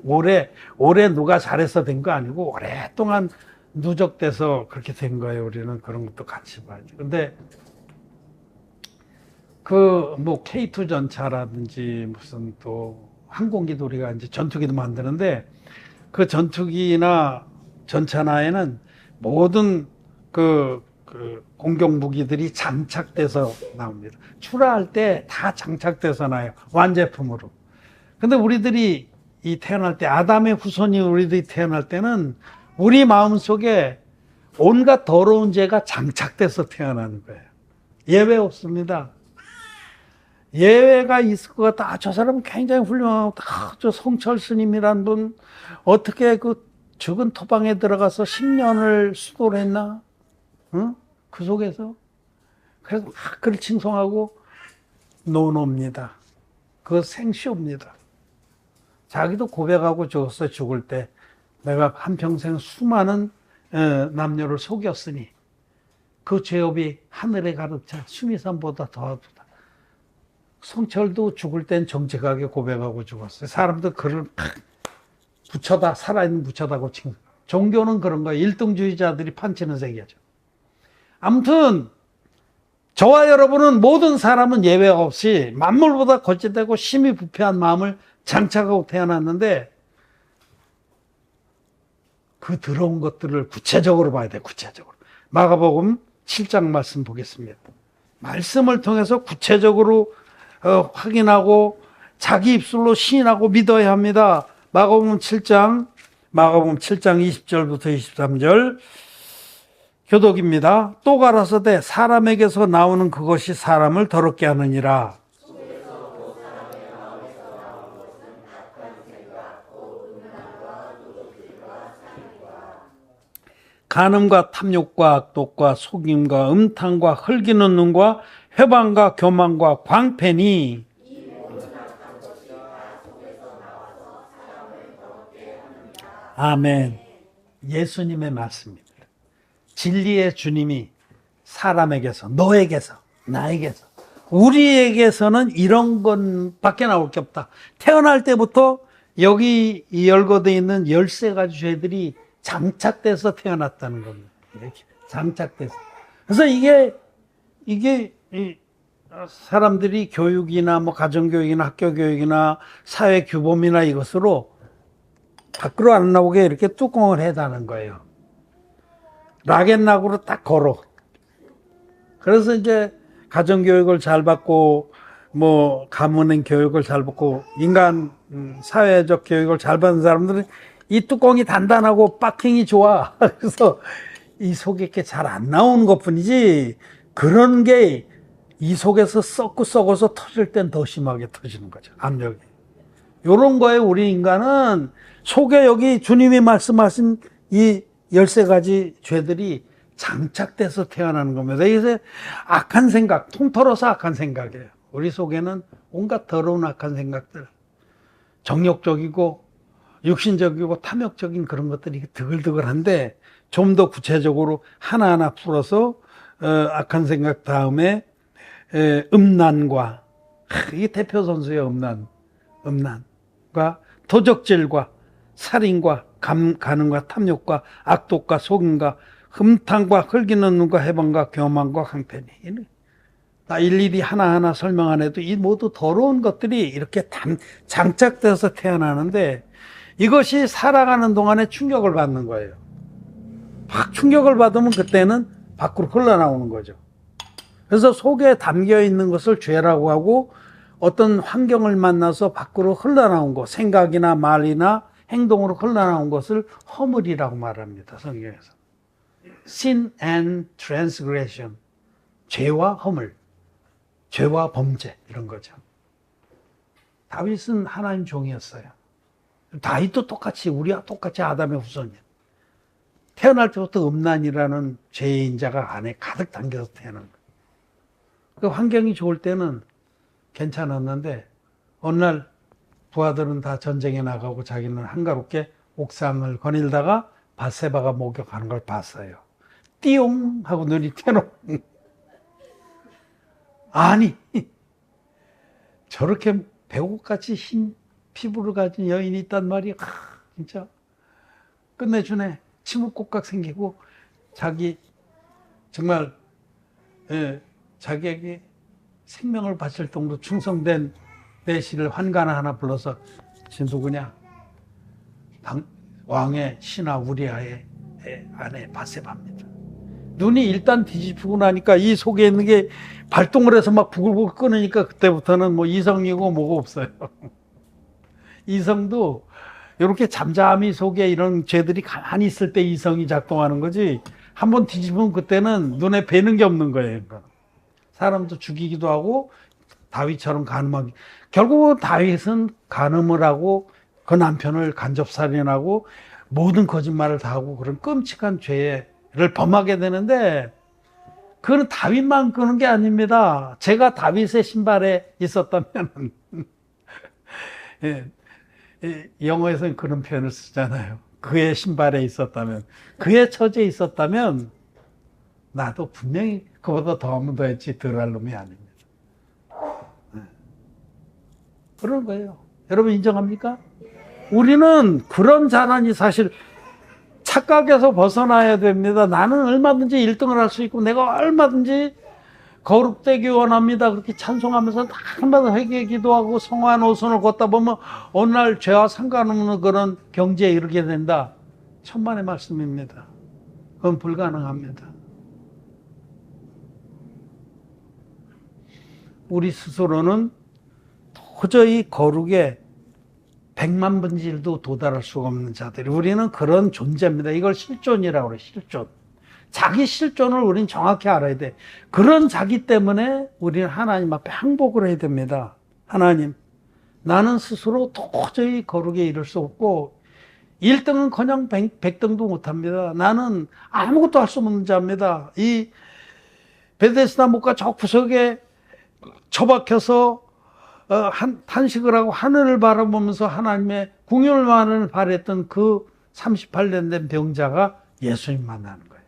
올해 누가 잘해서 된 거 아니고, 오랫동안 누적돼서 그렇게 된 거예요. 우리는 그런 것도 같이 봐야죠. 근데, 뭐 K2 전차라든지 무슨 또 항공기도 우리가 이제 전투기도 만드는데 그 전투기나 전차나에는 모든 공격 무기들이 장착돼서 나옵니다. 출하할 때 다 장착돼서 나요. 완제품으로. 근데 우리들이 태어날 때, 아담의 후손이 우리들이 태어날 때는 우리 마음 속에 온갖 더러운 죄가 장착돼서 태어나는 거예요. 예외 없습니다. 예외가 있을 것 같다. 저 사람은 굉장히 훌륭하고, 저 성철 스님이란 분, 어떻게 그 죽은 토방에 들어가서 10년을 수도를 했나? 응? 그 속에서. 그래서 막 그를 칭송하고, 노노입니다. 그거 생쇼입니다. 자기도 고백하고 죽었어요. 죽을 때 내가 한평생 수많은 남녀를 속였으니 그 죄업이 하늘에 가득차 수미산보다 더하다. 성철도 죽을 땐 정직하게 고백하고 죽었어요. 사람들 그를 부처다, 살아있는 부처다고 칭. 종교는 그런 거예요. 일등주의자들이 판치는 세계죠. 아무튼 저와 여러분은, 모든 사람은 예외가 없이 만물보다 거짓되고 심히 부패한 마음을 장착하고 태어났는데 그 더러운 것들을 구체적으로 봐야 돼. 구체적으로. 마가복음 7장 말씀 보겠습니다. 말씀을 통해서 구체적으로 확인하고 자기 입술로 시인하고 믿어야 합니다. 마가복음 7장 20절부터 23절 교독입니다. 또 가라사대 사람에게서 나오는 그것이 사람을 더럽게 하느니라. 간음과 탐욕과 악독과 속임과 음탕과 흘기는 눈과 회방과 교만과 광패니 아멘. 예수님의 말씀입니다. 진리의 주님이 사람에게서, 너에게서, 나에게서, 우리에게서는 이런 것밖에 나올 게 없다. 태어날 때부터 여기 열거되어 있는 13가지 죄들이 장착돼서 태어났다는 겁니다. 이렇게 장착돼서. 그래서 이게 사람들이 교육이나 뭐 가정교육이나 학교교육이나 사회규범이나 이것으로 밖으로 안 나오게 이렇게 뚜껑을 해다는 거예요. 락앤락으로 딱 걸어. 그래서 이제 가정교육을 잘 받고 뭐 가문의 교육을 잘 받고 인간 사회적 교육을 잘 받은 사람들은 이 뚜껑이 단단하고 박킹이 좋아. 그래서 이 속에 게 잘 안 나오는 것 뿐이지, 그런 게 이 속에서 썩어서 터질 땐 더 심하게 터지는 거죠. 압력이. 요런 거에 우리 인간은 속에 여기 주님이 말씀하신 이 13가지 죄들이 장착돼서 태어나는 겁니다. 이게 악한 생각, 통틀어서 악한 생각이에요. 우리 속에는 온갖 더러운 악한 생각들, 정욕적이고 육신적이고 탐욕적인 그런 것들이 드글드글한데, 좀 더 구체적으로 하나하나 풀어서 악한 생각 다음에 음란과, 이게 대표 선수의 음란과 도적질과 살인과 간음과 탐욕과 악독과 속임과 흠탕과 흘기는 눈과 해방과 교만과 강패니. 나 일일이 하나하나 설명 안 해도 이 모두 더러운 것들이 이렇게 장착돼서 태어나는데, 이것이 살아가는 동안에 충격을 받는 거예요. 막 충격을 받으면 그때는 밖으로 흘러나오는 거죠. 그래서 속에 담겨 있는 것을 죄라고 하고, 어떤 환경을 만나서 밖으로 흘러나온 것, 생각이나 말이나 행동으로 흘러나온 것을 허물이라고 말합니다. 성경에서. Sin and transgression. 죄와 허물, 죄와 범죄, 이런 거죠. 다윗은 하나님 종이었어요. 다윗도 똑같이, 우리와 똑같이 아담의 후손이에요. 태어날 때부터 음란이라는 죄의 인자가 안에 가득 담겨서 태어난 거예요. 그 환경이 좋을 때는 괜찮았는데, 어느 날 부하들은 다 전쟁에 나가고 자기는 한가롭게 옥상을 거닐다가 밧세바가 목욕하는 걸 봤어요. 띠용 하고 눈이 켜놓은. 아니, 저렇게 배고같이 흰 피부를 가진 여인이 있단 말이야. 진짜 끝내주네. 치물곡각 생기고, 자기 정말 자기에게 생명을 바칠 정도로 충성된 내시를 환관 하나 불러서 누구냐? 왕의 신하 우리아의 아내 바세바입니다. 눈이 일단 뒤집히고 나니까 이 속에 있는 게 발동을 해서 막 부글부글 끓으니까 그때부터는 뭐 이성이고 뭐가 없어요. 이성도 이렇게 잠잠히 속에 이런 죄들이 가만히 있을 때 이성이 작동하는 거지, 한번 뒤집으면 그때는 눈에 뵈는 게 없는 거예요. 사람도 죽이기도 하고 다윗처럼 간음하기. 결국은 다윗은 간음을 하고 그 남편을 간접살인하고 모든 거짓말을 다 하고 그런 끔찍한 죄를 범하게 되는데, 그건 다윗만 그런 게 아닙니다. 제가 다윗의 신발에 있었다면 영어에서는 그런 표현을 쓰잖아요. 그의 신발에 있었다면, 그의 처지에 있었다면 나도 분명히 그보다 더하면 더했지 덜할 놈이 아닙니다. 그런 거예요. 여러분 인정합니까? 우리는 그런 자난이 사실 착각에서 벗어나야 됩니다. 나는 얼마든지 1등을 할 수 있고 내가 얼마든지 거룩되기 원합니다. 그렇게 찬송하면서 날마다 회개 기도하고 성화 노선을 걷다 보면 어느 날 죄와 상관없는 그런 경지에 이르게 된다. 천만의 말씀입니다. 그건 불가능합니다. 우리 스스로는 도저히 거룩에 100만 분의 1도 도달할 수가 없는 자들이, 우리는 그런 존재입니다. 이걸 실존이라고 그래요. 실존. 자기 실존을 우리는 정확히 알아야 돼. 그런 자기 때문에 우리는 하나님 앞에 항복을 해야 됩니다. 하나님, 나는 스스로 도저히 거룩에 이를 수 없고 1등은커녕 100등도 못합니다. 나는 아무것도 할 수 없는 자입니다. 이 베데스다 목가 저 구석에 처박혀서 탄식을 하고 하늘을 바라보면서 하나님의 궁율만을 바랬던 그 38년 된 병자가 예수님 만나는 거예요.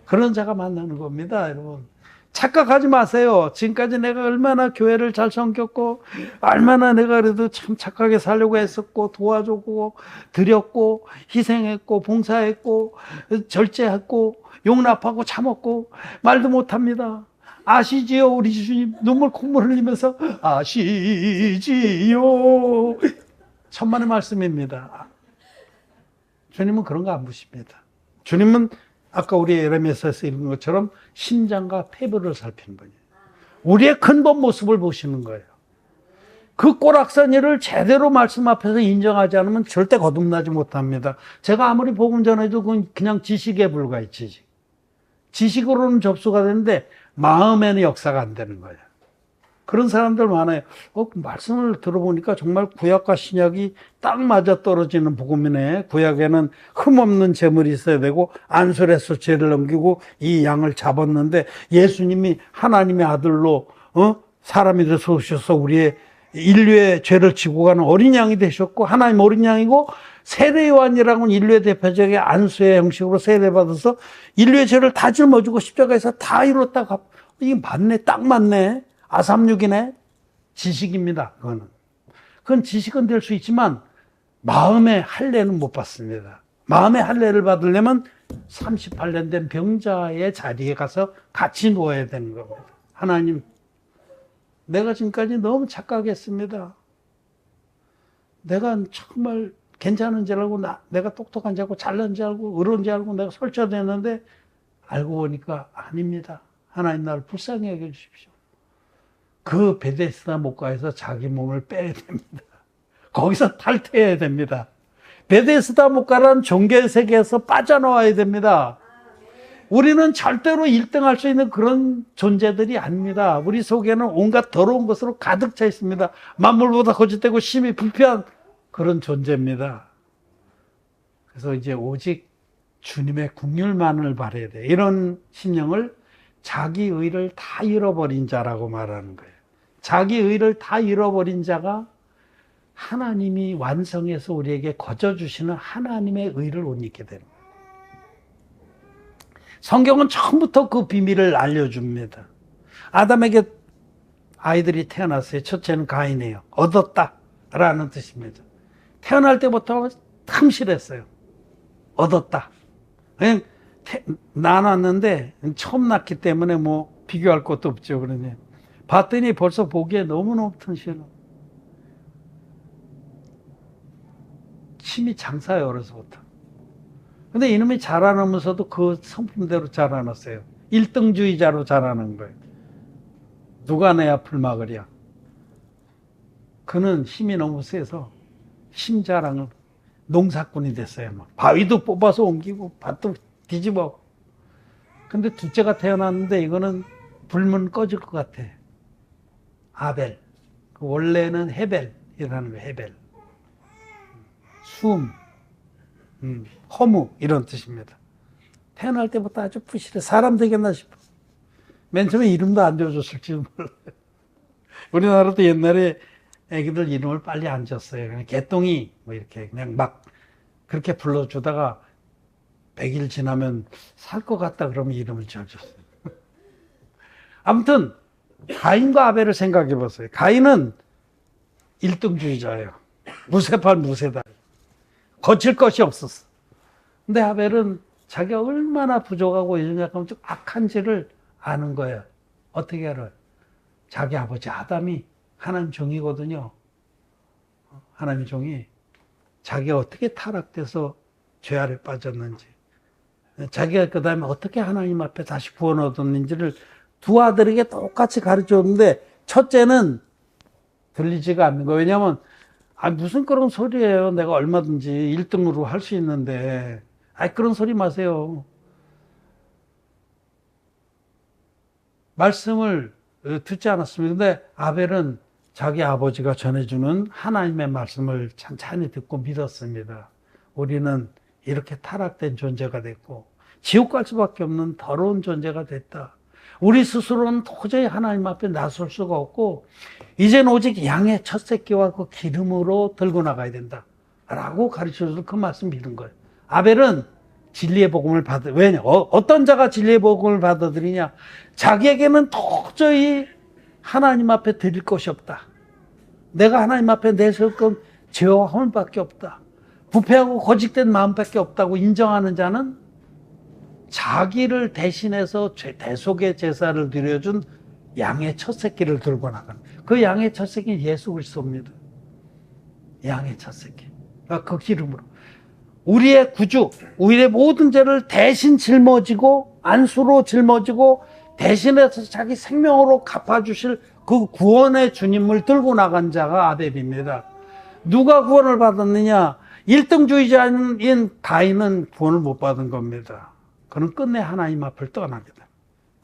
그런 자가 만나는 겁니다, 여러분. 착각하지 마세요. 지금까지 내가 얼마나 교회를 잘 섬겼고, 얼마나 내가 그래도 참 착하게 살려고 했었고, 도와줬고, 드렸고, 희생했고, 봉사했고, 절제했고, 용납하고, 참았고, 말도 못합니다. 아시지요? 우리 주님 눈물 콧물 흘리면서 아시지요? 천만의 말씀입니다. 주님은 그런 거 안 보십니다. 주님은 아까 우리 예레미야서에서 읽은 것처럼 심장과 폐부를 살피는 분이에요. 우리의 근본 모습을 보시는 거예요. 그 꼬락서니를 제대로 말씀 앞에서 인정하지 않으면 절대 거듭나지 못합니다. 제가 아무리 복음 전해도 그건 그냥 지식에 불과해. 지식으로는 접수가 되는데 마음에는 역사가 안 되는 거예요. 그런 사람들 많아요. 말씀을 들어보니까 정말 구약과 신약이 딱 맞아 떨어지는 복음이네. 구약에는 흠없는 재물이 있어야 되고 안술에서 죄를 넘기고 이 양을 잡았는데, 예수님이 하나님의 아들로 사람이 돼서 오셔서 우리의 인류의 죄를 지고 가는 어린 양이 되셨고, 하나님 어린 양이고, 세례요한이라고는 인류의 대표적인 안수의 형식으로 세례받아서 인류의 죄를 다 짊어지고 십자가에서 다 이뤘다. 이게 맞네, 딱 맞네. 아삼육이네. 지식입니다. 그건 지식은 될 수 있지만 마음의 할례는 못 받습니다. 마음의 할례를 받으려면 38년 된 병자의 자리에 가서 같이 누워야 되는 겁니다. 하나님, 내가 지금까지 너무 착각했습니다. 내가 정말 괜찮은 줄 알고, 내가 똑똑한 줄 알고, 잘난 줄 알고, 의로운 줄 알고, 내가 설쳐냈는데, 알고 보니까 아닙니다. 하나님, 나를 불쌍히 여겨주십시오. 그 베데스다 목가에서 자기 몸을 빼야 됩니다. 거기서 탈퇴해야 됩니다. 베데스다 목가라는 종교 세계에서 빠져나와야 됩니다. 우리는 절대로 1등할 수 있는 그런 존재들이 아닙니다. 우리 속에는 온갖 더러운 것으로 가득 차 있습니다. 만물보다 거짓되고 심히 불필요한 그런 존재입니다. 그래서 이제 오직 주님의 긍휼만을 바라야 돼. 이런 심령을 자기 의를 다 잃어버린 자라고 말하는 거예요. 자기 의를 다 잃어버린 자가 하나님이 완성해서 우리에게 거저주시는 하나님의 의를 못 잊게 되는 거예요. 성경은 처음부터 그 비밀을 알려줍니다. 아담에게 아이들이 태어났어요. 첫째는 가인이에요. 얻었다라는 뜻입니다. 태어날 때부터 탐실했어요. 얻었다. 그냥 낳았는데 처음 낳기 때문에 뭐 비교할 것도 없죠. 그러니 봤더니 벌써 보기에 너무너무 튼실하고 침이 장사예요, 어려서부터. 근데 이놈이 자라나면서도 그 성품대로 자라났어요. 1등주의자로 자라는 거예요. 누가 내 앞을 막으랴. 그는 힘이 너무 세서 힘자랑을 농사꾼이 됐어요. 막 바위도 뽑아서 옮기고 밭도 뒤집어. 근데 둘째가 태어났는데 이거는 불면 꺼질 것 같아. 아벨. 원래는 헤벨이라는 거예요. 헤벨. 숨, 허무 이런 뜻입니다. 태어날 때부터 아주 부실해. 사람 되겠나 싶어. 맨 처음에 이름도 안 지어줬을지 몰라요. 우리나라도 옛날에 애기들 이름을 빨리 안 지었어요. 그냥 개똥이 뭐 이렇게 그냥 막 그렇게 불러주다가 100일 지나면 살 것 같다 그러면 이름을 지어줬어요. 아무튼 가인과 아벨을 생각해 보세요. 가인은 1등주의자예요. 무쇠팔 무쇠다리. 거칠 것이 없었어. 근데 아벨은 자기가 얼마나 부족하고 약간 좀 악한지를 아는 거예요. 어떻게 알아요? 자기 아버지 아담이 하나님 종이거든요. 하나님 종이 자기가 어떻게 타락돼서 죄 아래 빠졌는지, 자기가 그 다음에 어떻게 하나님 앞에 다시 구원 얻었는지를 두 아들에게 똑같이 가르쳤는데 첫째는 들리지가 않는 거예요. 왜냐하면 무슨 그런 소리예요. 내가 얼마든지 1등으로 할 수 있는데. 그런 소리 마세요. 말씀을 듣지 않았습니다. 근데 아벨은 자기 아버지가 전해주는 하나님의 말씀을 찬찬히 듣고 믿었습니다. 우리는 이렇게 타락된 존재가 됐고 지옥 갈 수밖에 없는 더러운 존재가 됐다. 우리 스스로는 도저히 하나님 앞에 나설 수가 없고 이젠 오직 양의 첫 새끼와 그 기름으로 들고 나가야 된다 라고 가르쳐줘서 그 말씀 믿은 거예요. 아벨은 진리의 복음을 왜냐? 어떤 자가 진리의 복음을 받아들이냐? 자기에게는 도저히 하나님 앞에 드릴 것이 없다. 내가 하나님 앞에 내세울 건 죄와 허물밖에 없다. 부패하고 거짓된 마음밖에 없다고 인정하는 자는 자기를 대신해서 대속의 제사를 드려준 양의 첫 새끼를 들고 나가는, 그 양의 첫 새끼는 예수 그리스도입니다. 양의 첫 새끼. 그 기름으로 우리의 구주, 우리의 모든 죄를 대신 짊어지고 안수로 짊어지고 대신해서 자기 생명으로 갚아주실 그 구원의 주님을 들고 나간 자가 아벨입니다. 누가 구원을 받았느냐? 1등주의자인 가인은 구원을 못 받은 겁니다. 그는 끝내 하나님 앞을 떠납니다.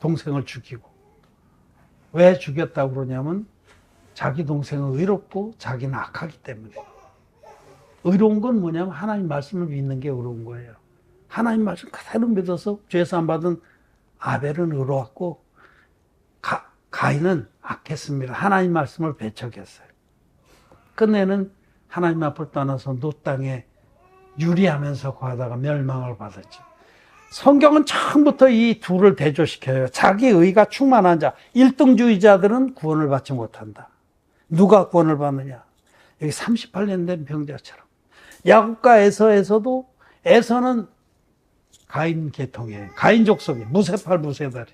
동생을 죽이고. 왜 죽였다고 그러냐면 자기 동생은 의롭고 자기는 악하기 때문에. 의로운 건 뭐냐면 하나님 말씀을 믿는 게 의로운 거예요. 하나님 말씀 그대로 믿어서 죄사함 받은 아벨은 의로웠고 가인은 악했습니다. 하나님 말씀을 배척했어요. 끝내는 하나님 앞을 떠나서 노 땅에 유리하면서 가다가 멸망을 받았죠. 성경은 처음부터 이 둘을 대조시켜요. 자기 의가 충만한 자, 1등주의자들은 구원을 받지 못한다. 누가 구원을 받느냐? 여기 38년 된 병자처럼. 야곱과 에서에서도 에서는 가인 계통이에요. 가인 족속이에요. 무쇠팔 무쇠다리.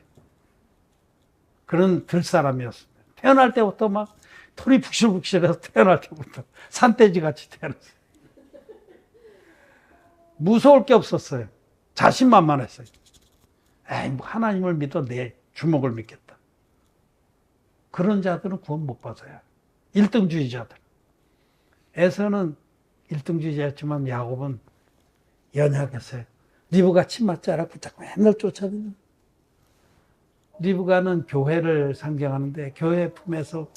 그런 들사람이었습니다. 태어날 때부터 막 털이 북실북실해서 태어날 때부터 산돼지 같이 태어났어요. 무서울 게 없었어요. 자신만만했어요. 뭐 하나님을 믿어 내 주먹을 믿겠다. 그런 자들은 구원 못 받아요. 1등주의자들. 에서는 1등주의자였지만 야곱은 연약했어요. 리브가 침 맞지 않았고 자꾸 맨날 쫓아다녀요. 리브가는 교회를 상징하는데 교회 품에서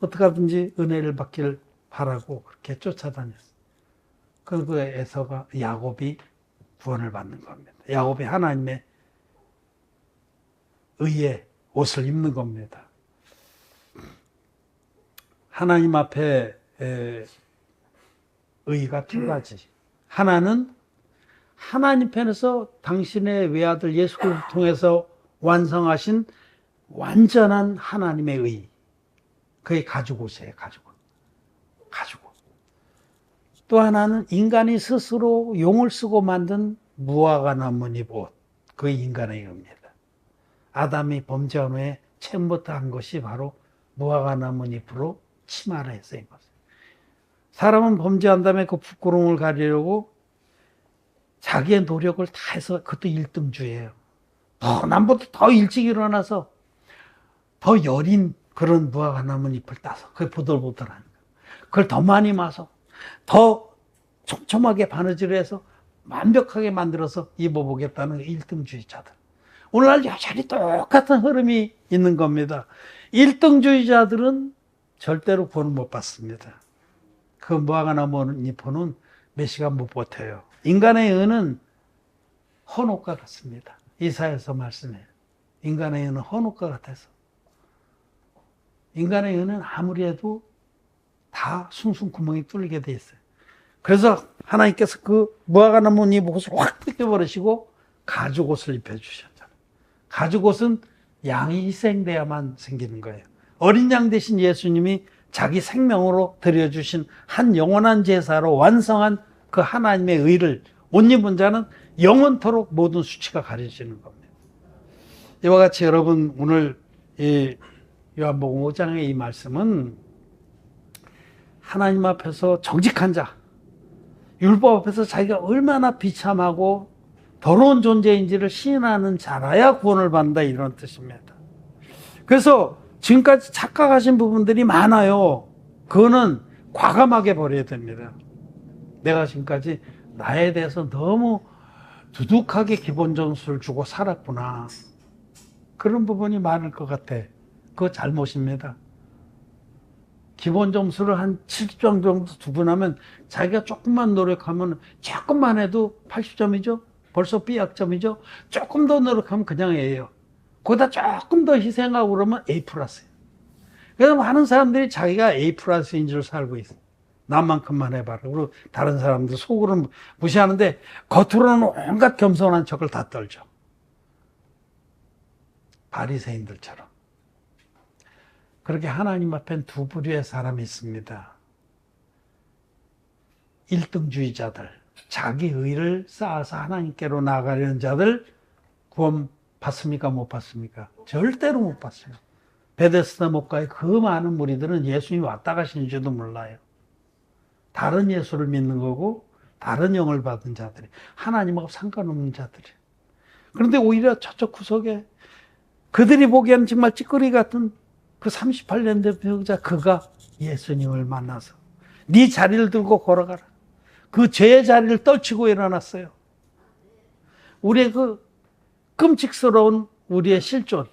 어떻게 하든지 은혜를 받기를 바라고 그렇게 쫓아다녔어요. 그 에서가 야곱이 구원을 받는 겁니다. 야곱이 하나님의 의의 옷을 입는 겁니다. 하나님 앞에 의의가 두 가지. 하나는 하나님 편에서 당신의 외아들 예수 그리스도를 통해서 완성하신 완전한 하나님의 의. 그게 가지고 오세요. 가지고. 또 하나는 인간이 스스로 용을 쓰고 만든 무화과 나뭇잎 옷. 그게 인간의 의입니다. 아담이 범죄한 후에 처음부터 한 것이 바로 무화과 나뭇잎으로 치마를 해서 입었어요. 사람은 범죄한 다음에 그 부끄러움을 가리려고 자기의 노력을 다 해서, 그것도 1등주의예요. 남보다 더 일찍 일어나서 더 여린 그런 무화과 나뭇잎을 따서, 그게 보들보들하니까 그걸 더 많이 마서 더 촘촘하게 바느질을 해서 완벽하게 만들어서 입어보겠다는 1등주의자들. 오늘날 여전히 똑같은 흐름이 있는 겁니다. 1등주의자들은 절대로 구원을 못 받습니다. 그 무화과 나뭇잎은 몇 시간 못 버텨요. 인간의 의는 헌옷과 같습니다. 이사야서 말씀해요. 인간의 의는 헌옷과 같아서. 인간의 의는 아무리 해도 다 숭숭 구멍이 뚫리게 돼 있어요. 그래서 하나님께서 그 무화과 나뭇잎 옷을 확 벗겨버리시고 가죽옷을 입혀주셨잖아요. 가죽옷은 양이 희생돼야만 생기는 거예요. 어린 양 대신 예수님이 자기 생명으로 드려주신 한 영원한 제사로 완성한 그 하나님의 의를 옷 입은 자는 영원토록 모든 수치가 가려지는 겁니다. 이와 같이 여러분, 오늘 이 요한복음 5장의 이 말씀은 하나님 앞에서 정직한 자, 율법 앞에서 자기가 얼마나 비참하고 더러운 존재인지를 시인하는 자라야 구원을 받는다, 이런 뜻입니다. 그래서 지금까지 착각하신 부분들이 많아요. 그거는 과감하게 버려야 됩니다. 내가 지금까지 나에 대해서 너무 두둑하게 기본 점수를 주고 살았구나, 그런 부분이 많을 것 같아. 그거 잘못입니다. 기본 점수를 한 70점 정도 두고 나면 자기가 조금만 노력하면, 조금만 해도 80점이죠? 벌써 B학점이죠? 조금 더 노력하면 그냥 A예요. 거기다 조금 더 희생하고 그러면 A 플러스예요. 그래서 많은 사람들이 자기가 A 플러스인 줄 살고 있어요. 나만큼만 해봐라. 그리고 다른 사람들 속으로는 무시하는데 겉으로는 온갖 겸손한 척을 다 떨죠. 바리새인들처럼. 그렇게 하나님 앞엔 두 부류의 사람이 있습니다. 1등주의자들, 자기 의를 쌓아서 하나님께로 나아가려는 자들, 구원 받습니까? 못 받습니까? 절대로 못 받어요. 베데스다 목가의 그 많은 무리들은 예수님이 왔다 가시는지도 몰라요. 다른 예수를 믿는 거고 다른 영을 받은 자들이, 하나님하고 상관없는 자들이. 그런데 오히려 저쪽 구석에 그들이 보기에는 정말 찌꺼리 같은 그 38년 된 병자, 그가 예수님을 만나서 네 자리를 들고 걸어가라, 그 죄의 자리를 떨치고 일어났어요. 우리의 그 끔찍스러운 우리의 실존,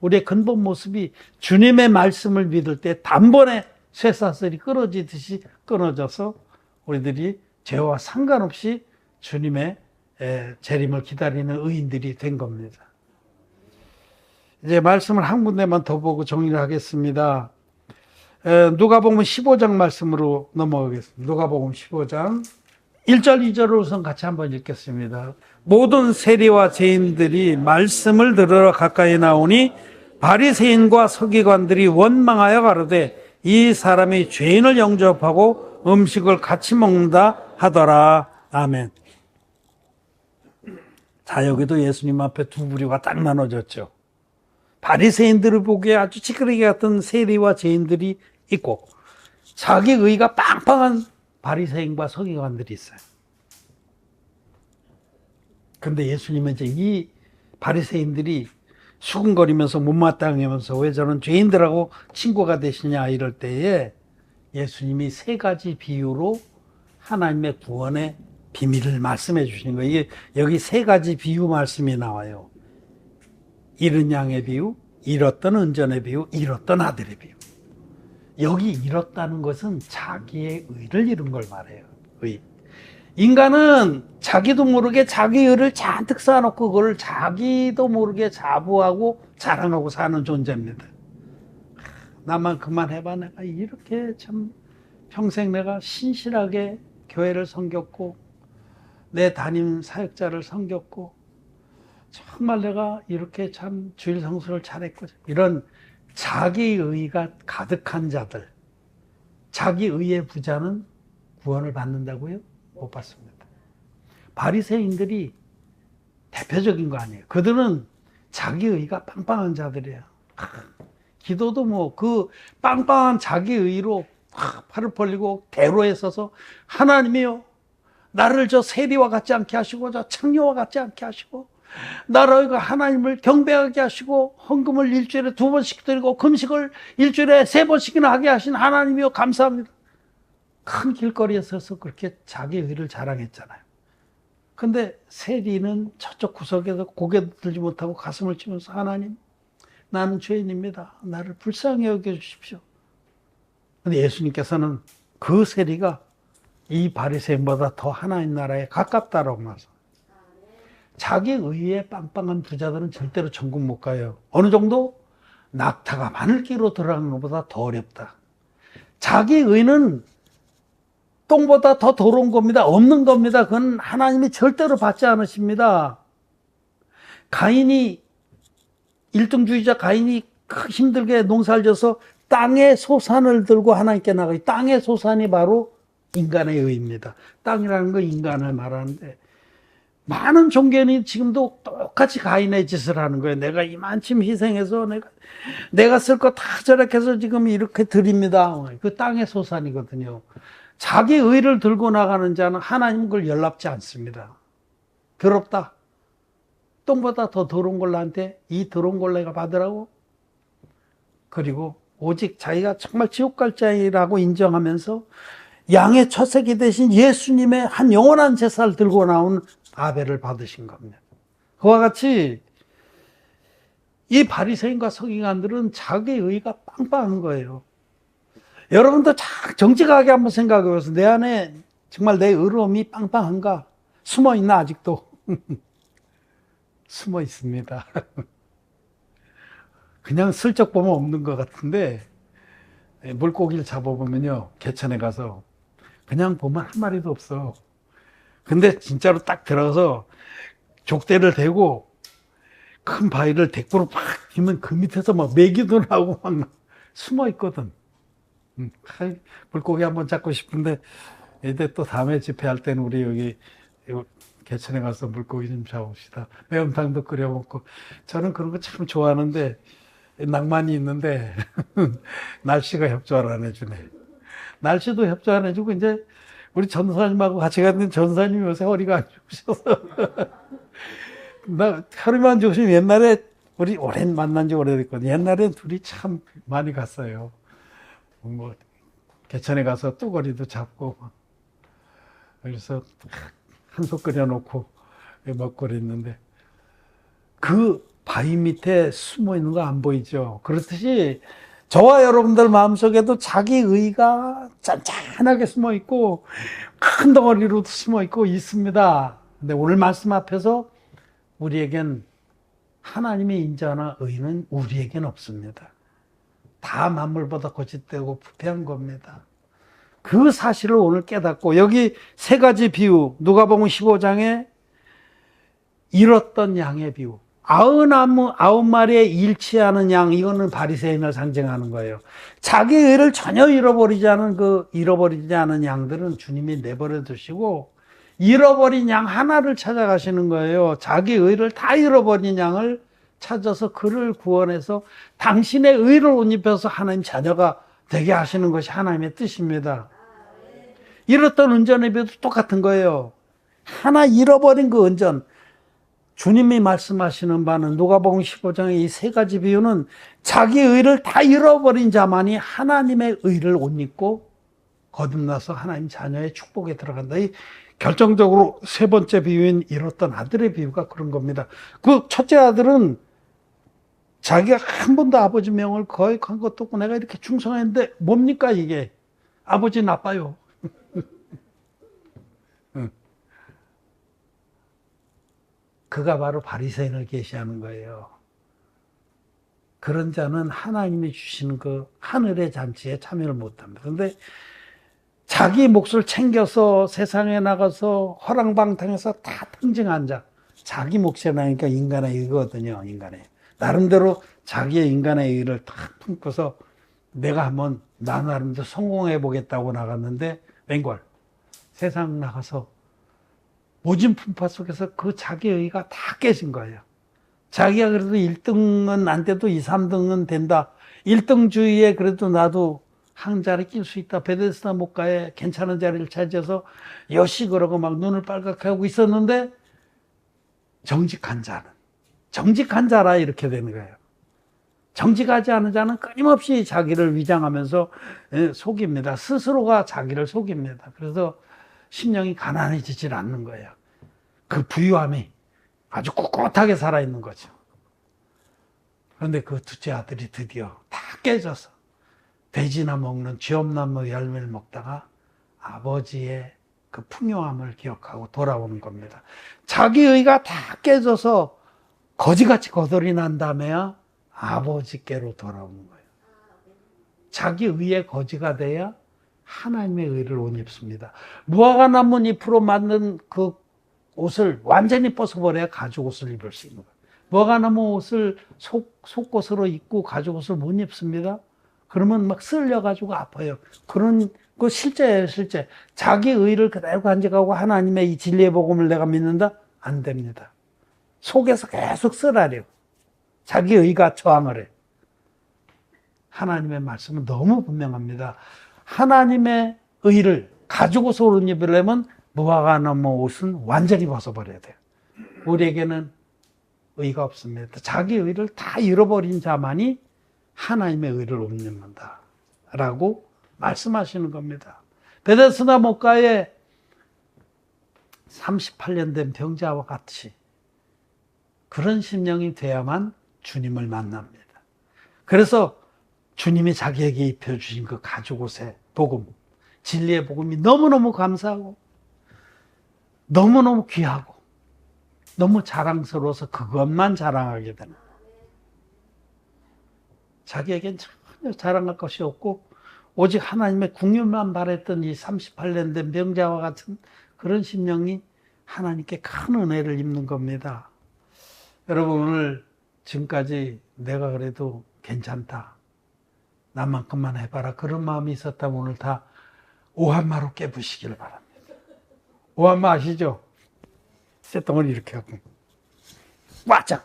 우리의 근본 모습이 주님의 말씀을 믿을 때 단번에 쇠사슬이 끊어지듯이 끊어져서 우리들이 죄와 상관없이 주님의 재림을 기다리는 의인들이 된 겁니다. 이제 말씀을 한 군데만 더 보고 정리를 하겠습니다. 누가복음 15장 말씀으로 넘어가겠습니다. 누가복음 15장 1절 2절을 우선 같이 한번 읽겠습니다. 모든 세리와 죄인들이 말씀을 들으러 가까이 나오니 바리새인과 서기관들이 원망하여 가로되 이 사람이 죄인을 영접하고 음식을 같이 먹는다 하더라. 아멘. 자, 여기도 예수님 앞에 두 부류가 딱 나눠졌죠. 바리새인들을 보기에 아주 찌끄레기 같은 세리와 죄인들이 있고, 자기 의가 빵빵한 바리새인과 서기관들이 있어요. 그런데 예수님은 이제 이 바리새인들이 수근거리면서 못마땅하면서 왜 저는 죄인들하고 친구가 되시냐 이럴 때에 예수님이 세 가지 비유로 하나님의 구원의 비밀을 말씀해 주시는 거예요. 이게 여기 세 가지 비유 말씀이 나와요. 잃은 양의 비유, 잃었던 은전의 비유, 잃었던 아들의 비유. 여기 잃었다는 것은 자기의 의를 잃은 걸 말해요. 의. 인간은 자기도 모르게 자기 의를 잔뜩 쌓아놓고 그걸 자기도 모르게 자부하고 자랑하고 사는 존재입니다. 나만 그만해봐. 내가 이렇게 참 평생 내가 신실하게 교회를 섬겼고 내 담임 사역자를 섬겼고 정말 내가 이렇게 참 주일 성수를 잘했고, 이런 자기의가 가득한 자들, 자기의의 부자는 구원을 받는다고요? 못 받습니다. 바리새인들이 대표적인 거 아니에요. 그들은 자기의가 빵빵한 자들이에요. 기도도 뭐 그 빵빵한 자기 의로 팔을 벌리고 대로에 서서 하나님이요, 나를 저 세리와 같지 않게 하시고 저 창녀와 같지 않게 하시고 나를 하나님을 경배하게 하시고 헌금을 일주일에 2번씩 드리고 금식을 일주일에 3번씩이나 하게 하신 하나님이요 감사합니다. 큰 길거리에 서서 그렇게 자기 의를 자랑했잖아요. 근데 세리는 저쪽 구석에서 고개 들지 못하고 가슴을 치면서 하나님, 나는 죄인입니다. 나를 불쌍히 여겨주십시오. 근데 예수님께서는 그 세리가 이 바리새인보다 더 하나님 나라에 가깝다라고 말씀. 자기 의에 빵빵한 부자들은 절대로 천국 못 가요. 어느 정도? 낙타가 바늘기로 들어가는 것보다 더 어렵다. 자기 의는 똥보다 더 더러운 겁니다. 없는 겁니다. 그건 하나님이 절대로 받지 않으십니다. 가인이, 일등주의자 가인이 힘들게 농사를 져서 땅의 소산을 들고 하나님께 나가요. 땅의 소산이 바로 인간의 의입니다. 땅이라는 건 인간을 말하는데, 많은 종교인이 지금도 똑같이 가인의 짓을 하는 거예요. 내가 이만큼 희생해서 내가 쓸 거 다 절약해서 지금 이렇게 드립니다. 그 땅의 소산이거든요. 자기 의를 들고 나가는 자는 하나님 그걸 연락지 않습니다. 더럽다. 똥보다 더 더러운 걸 나한테, 이 더러운 걸 내가 받으라고. 그리고 오직 자기가 정말 지옥 갈 자이라고 인정하면서 양의 초색이 되신 예수님의 한 영원한 제사를 들고 나온 아벨을 받으신 겁니다. 그와 같이 이 바리새인과 서기관들은 자기 의가 빵빵한 거예요. 여러분도 정직하게 한번 생각해 보세요. 내 안에 정말 내 의로움이 빵빵한가? 숨어 있나 아직도? 숨어 있습니다. 그냥 슬쩍 보면 없는 것 같은데, 물고기를 잡아보면요, 개천에 가서 그냥 보면 한 마리도 없어. 근데 진짜로 딱 들어가서 족대를 대고 큰 바위를 대꾸로 팍 기면 그 밑에서 막 메기도 나오고 막 숨어 있거든. 물고기 한번 잡고 싶은데, 이제 또 다음에 집회할 때는 우리 여기 개천에 가서 물고기 좀 잡읍시다. 매운탕도 끓여 먹고. 저는 그런 거 참 좋아하는데, 낭만이 있는데, 날씨가 협조를 안 해주네. 날씨도 협조 안 해주고, 이제 우리 전사님하고 같이 갔는데 전사님이 요새 허리가 안 좋으셔서. 나 허리만 안 좋으시면 옛날에, 우리 오랜 만난 지 오래됐거든요. 옛날에 둘이 참 많이 갔어요. 뭐, 개천에 가서 뚜거리도 잡고, 그래서 한솥 끓여놓고 먹고 그랬는데, 그 바위 밑에 숨어 있는 거 안 보이죠? 그렇듯이 저와 여러분들 마음속에도 자기 의가 짠짠하게 숨어 있고 큰 덩어리로도 숨어 있고 있습니다. 근데 오늘 말씀 앞에서 우리에겐 하나님의 인자나 의는 우리에겐 없습니다. 다 만물보다 거짓되고 부패한 겁니다. 그 사실을 오늘 깨닫고, 여기 3가지 비유, 누가복음 15장에 잃었던 양의 비유, 99마리의 잃지 않은 양, 이거는 바리새인을 상징하는 거예요. 자기 의를 전혀 잃어버리지 않은 양들은 주님이 내버려 두시고, 잃어버린 양 하나를 찾아가시는 거예요. 자기 의를 다 잃어버린 양을 찾아서 그를 구원해서 당신의 의를 옷 입혀서 하나님 자녀가 되게 하시는 것이 하나님의 뜻입니다. 잃었던 은전의 비유도 똑같은 거예요. 하나 잃어버린 그 은전, 주님이 말씀하시는 바는 누가복음 15장의 이 3가지 비유는 자기 의를 다 잃어버린 자만이 하나님의 의를 옷 입고 거듭나서 하나님 자녀의 축복에 들어간다. 이 결정적으로 3번째 비유인 잃었던 아들의 비유가 그런 겁니다. 그 첫째 아들은 자기가 한 번도 아버지 명을 거역한 것도 없고 내가 이렇게 충성했는데 뭡니까 이게? 아버지 나빠요. 그가 바로 바리새인을 계시하는 거예요. 그런 자는 하나님이 주시는 그 하늘의 잔치에 참여를 못합니다. 그런데 자기 몫을 챙겨서 세상에 나가서 허랑방탕해서 다 평증한 자, 자기 몫이 나니까 인간의 의거든요. 인간의 나름대로 자기의 인간의 의를 딱 품고서 내가 한번 나 나름대로 성공해 보겠다고 나갔는데 웬걸 세상 나가서 모진 풍파 속에서 그 자기 의가 다 깨진 거예요. 자기가 그래도 1등은 안 돼도 2, 3등은 된다. 1등주의에 그래도 나도 한 자리 낄 수 있다. 베데스다 목가에 괜찮은 자리를 차지해서 여시 그러고 막 눈을 빨갛게 하고 있었는데 정직한 자라 이렇게 되는 거예요. 정직하지 않은 자는 끊임없이 자기를 위장하면서 속입니다. 스스로가 자기를 속입니다. 그래서 심령이 가난해지질 않는 거예요. 그 부유함이 아주 꿋꿋하게 살아있는 거죠. 그런데 그 둘째 아들이 드디어 다 깨져서 돼지나 먹는 쥐엄나무 열매를 먹다가 아버지의 그 풍요함을 기억하고 돌아오는 겁니다. 자기 의가 다 깨져서 거지같이 거덜이 난 다음에야 아버지께로 돌아오는 거예요. 자기 의의 거지가 돼야 하나님의 의를 옷 입습니다. 무화과나무 잎으로 만든 그 옷을 완전히 벗어버려야 가죽 옷을 입을 수 있는 거예요. 무화과나무 옷을 속옷으로 입고 가죽 옷을 못 입습니다. 그러면 막 쓸려가지고 아파요. 그런 거 실제예요, 실제. 자기 의를 그대로 간직하고 하나님의 이 진리의 복음을 내가 믿는다? 안 됩니다. 속에서 계속 쓰라려. 자기 의가 저항을 해. 하나님의 말씀은 너무 분명합니다. 하나님의 의를 가죽 옷으로 입으려면 무화과나무 옷은 완전히 벗어버려야 돼요. 우리에게는 의가 없습니다. 자기 의를 다 잃어버린 자만이 하나님의 의를 옷 입는다 라고 말씀하시는 겁니다. 베데스다 목가에 38년 된 병자와 같이 그런 심령이 돼야만 주님을 만납니다. 그래서 주님이 자기에게 입혀주신 그 가죽옷의 복음, 진리의 복음이 너무너무 감사하고 너무너무 귀하고 너무 자랑스러워서 그것만 자랑하게 되는, 자기에겐 전혀 자랑할 것이 없고 오직 하나님의 국률만 바랬던 이 38년 된 병자와 같은 그런 심령이 하나님께 큰 은혜를 입는 겁니다. 여러분, 오늘 지금까지 내가 그래도 괜찮다, 나만큼만 해봐라, 그런 마음이 있었다면 오늘 다 오한마로 깨부시길 바랍니다. 오한마 아시죠? 쇳덩어리 이렇게 하고 와짱.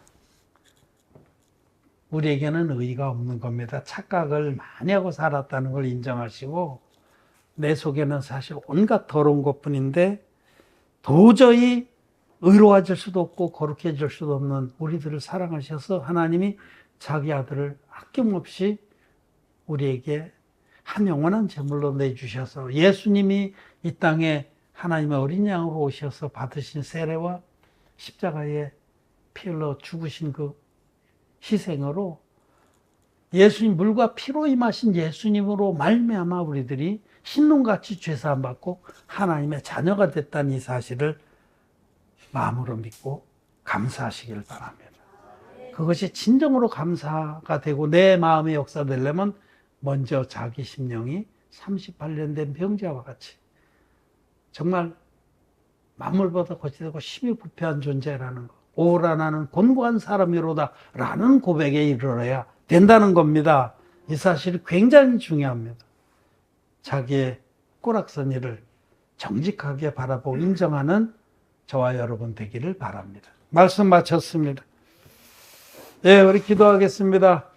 우리에게는 의의가 없는 겁니다. 착각을 많이 하고 살았다는 걸 인정하시고, 내 속에는 사실 온갖 더러운 것뿐인데 도저히 의로워질 수도 없고 거룩해질 수도 없는 우리들을 사랑하셔서 하나님이 자기 아들을 아낌없이 우리에게 한 영원한 제물로 내주셔서, 예수님이 이 땅에 하나님의 어린 양으로 오셔서 받으신 세례와 십자가에 피 흘러 죽으신 그 희생으로, 예수님, 물과 피로 임하신 예수님으로 말미암아 우리들이 흰눈같이 죄사함 받고 하나님의 자녀가 됐다는 이 사실을 마음으로 믿고 감사하시길 바랍니다. 그것이 진정으로 감사가 되고 내 마음의 역사되려면 먼저 자기 심령이 38년 된 병자와 같이 정말 만물보다 거치되고 심히 부패한 존재라는 것, 오라 나는 곤고한 사람이로다 라는 고백에 이르러야 된다는 겁니다. 이 사실이 굉장히 중요합니다. 자기의 꼬락서니를 정직하게 바라보고 인정하는 저와 여러분 되기를 바랍니다. 말씀 마쳤습니다. 네, 우리 기도하겠습니다.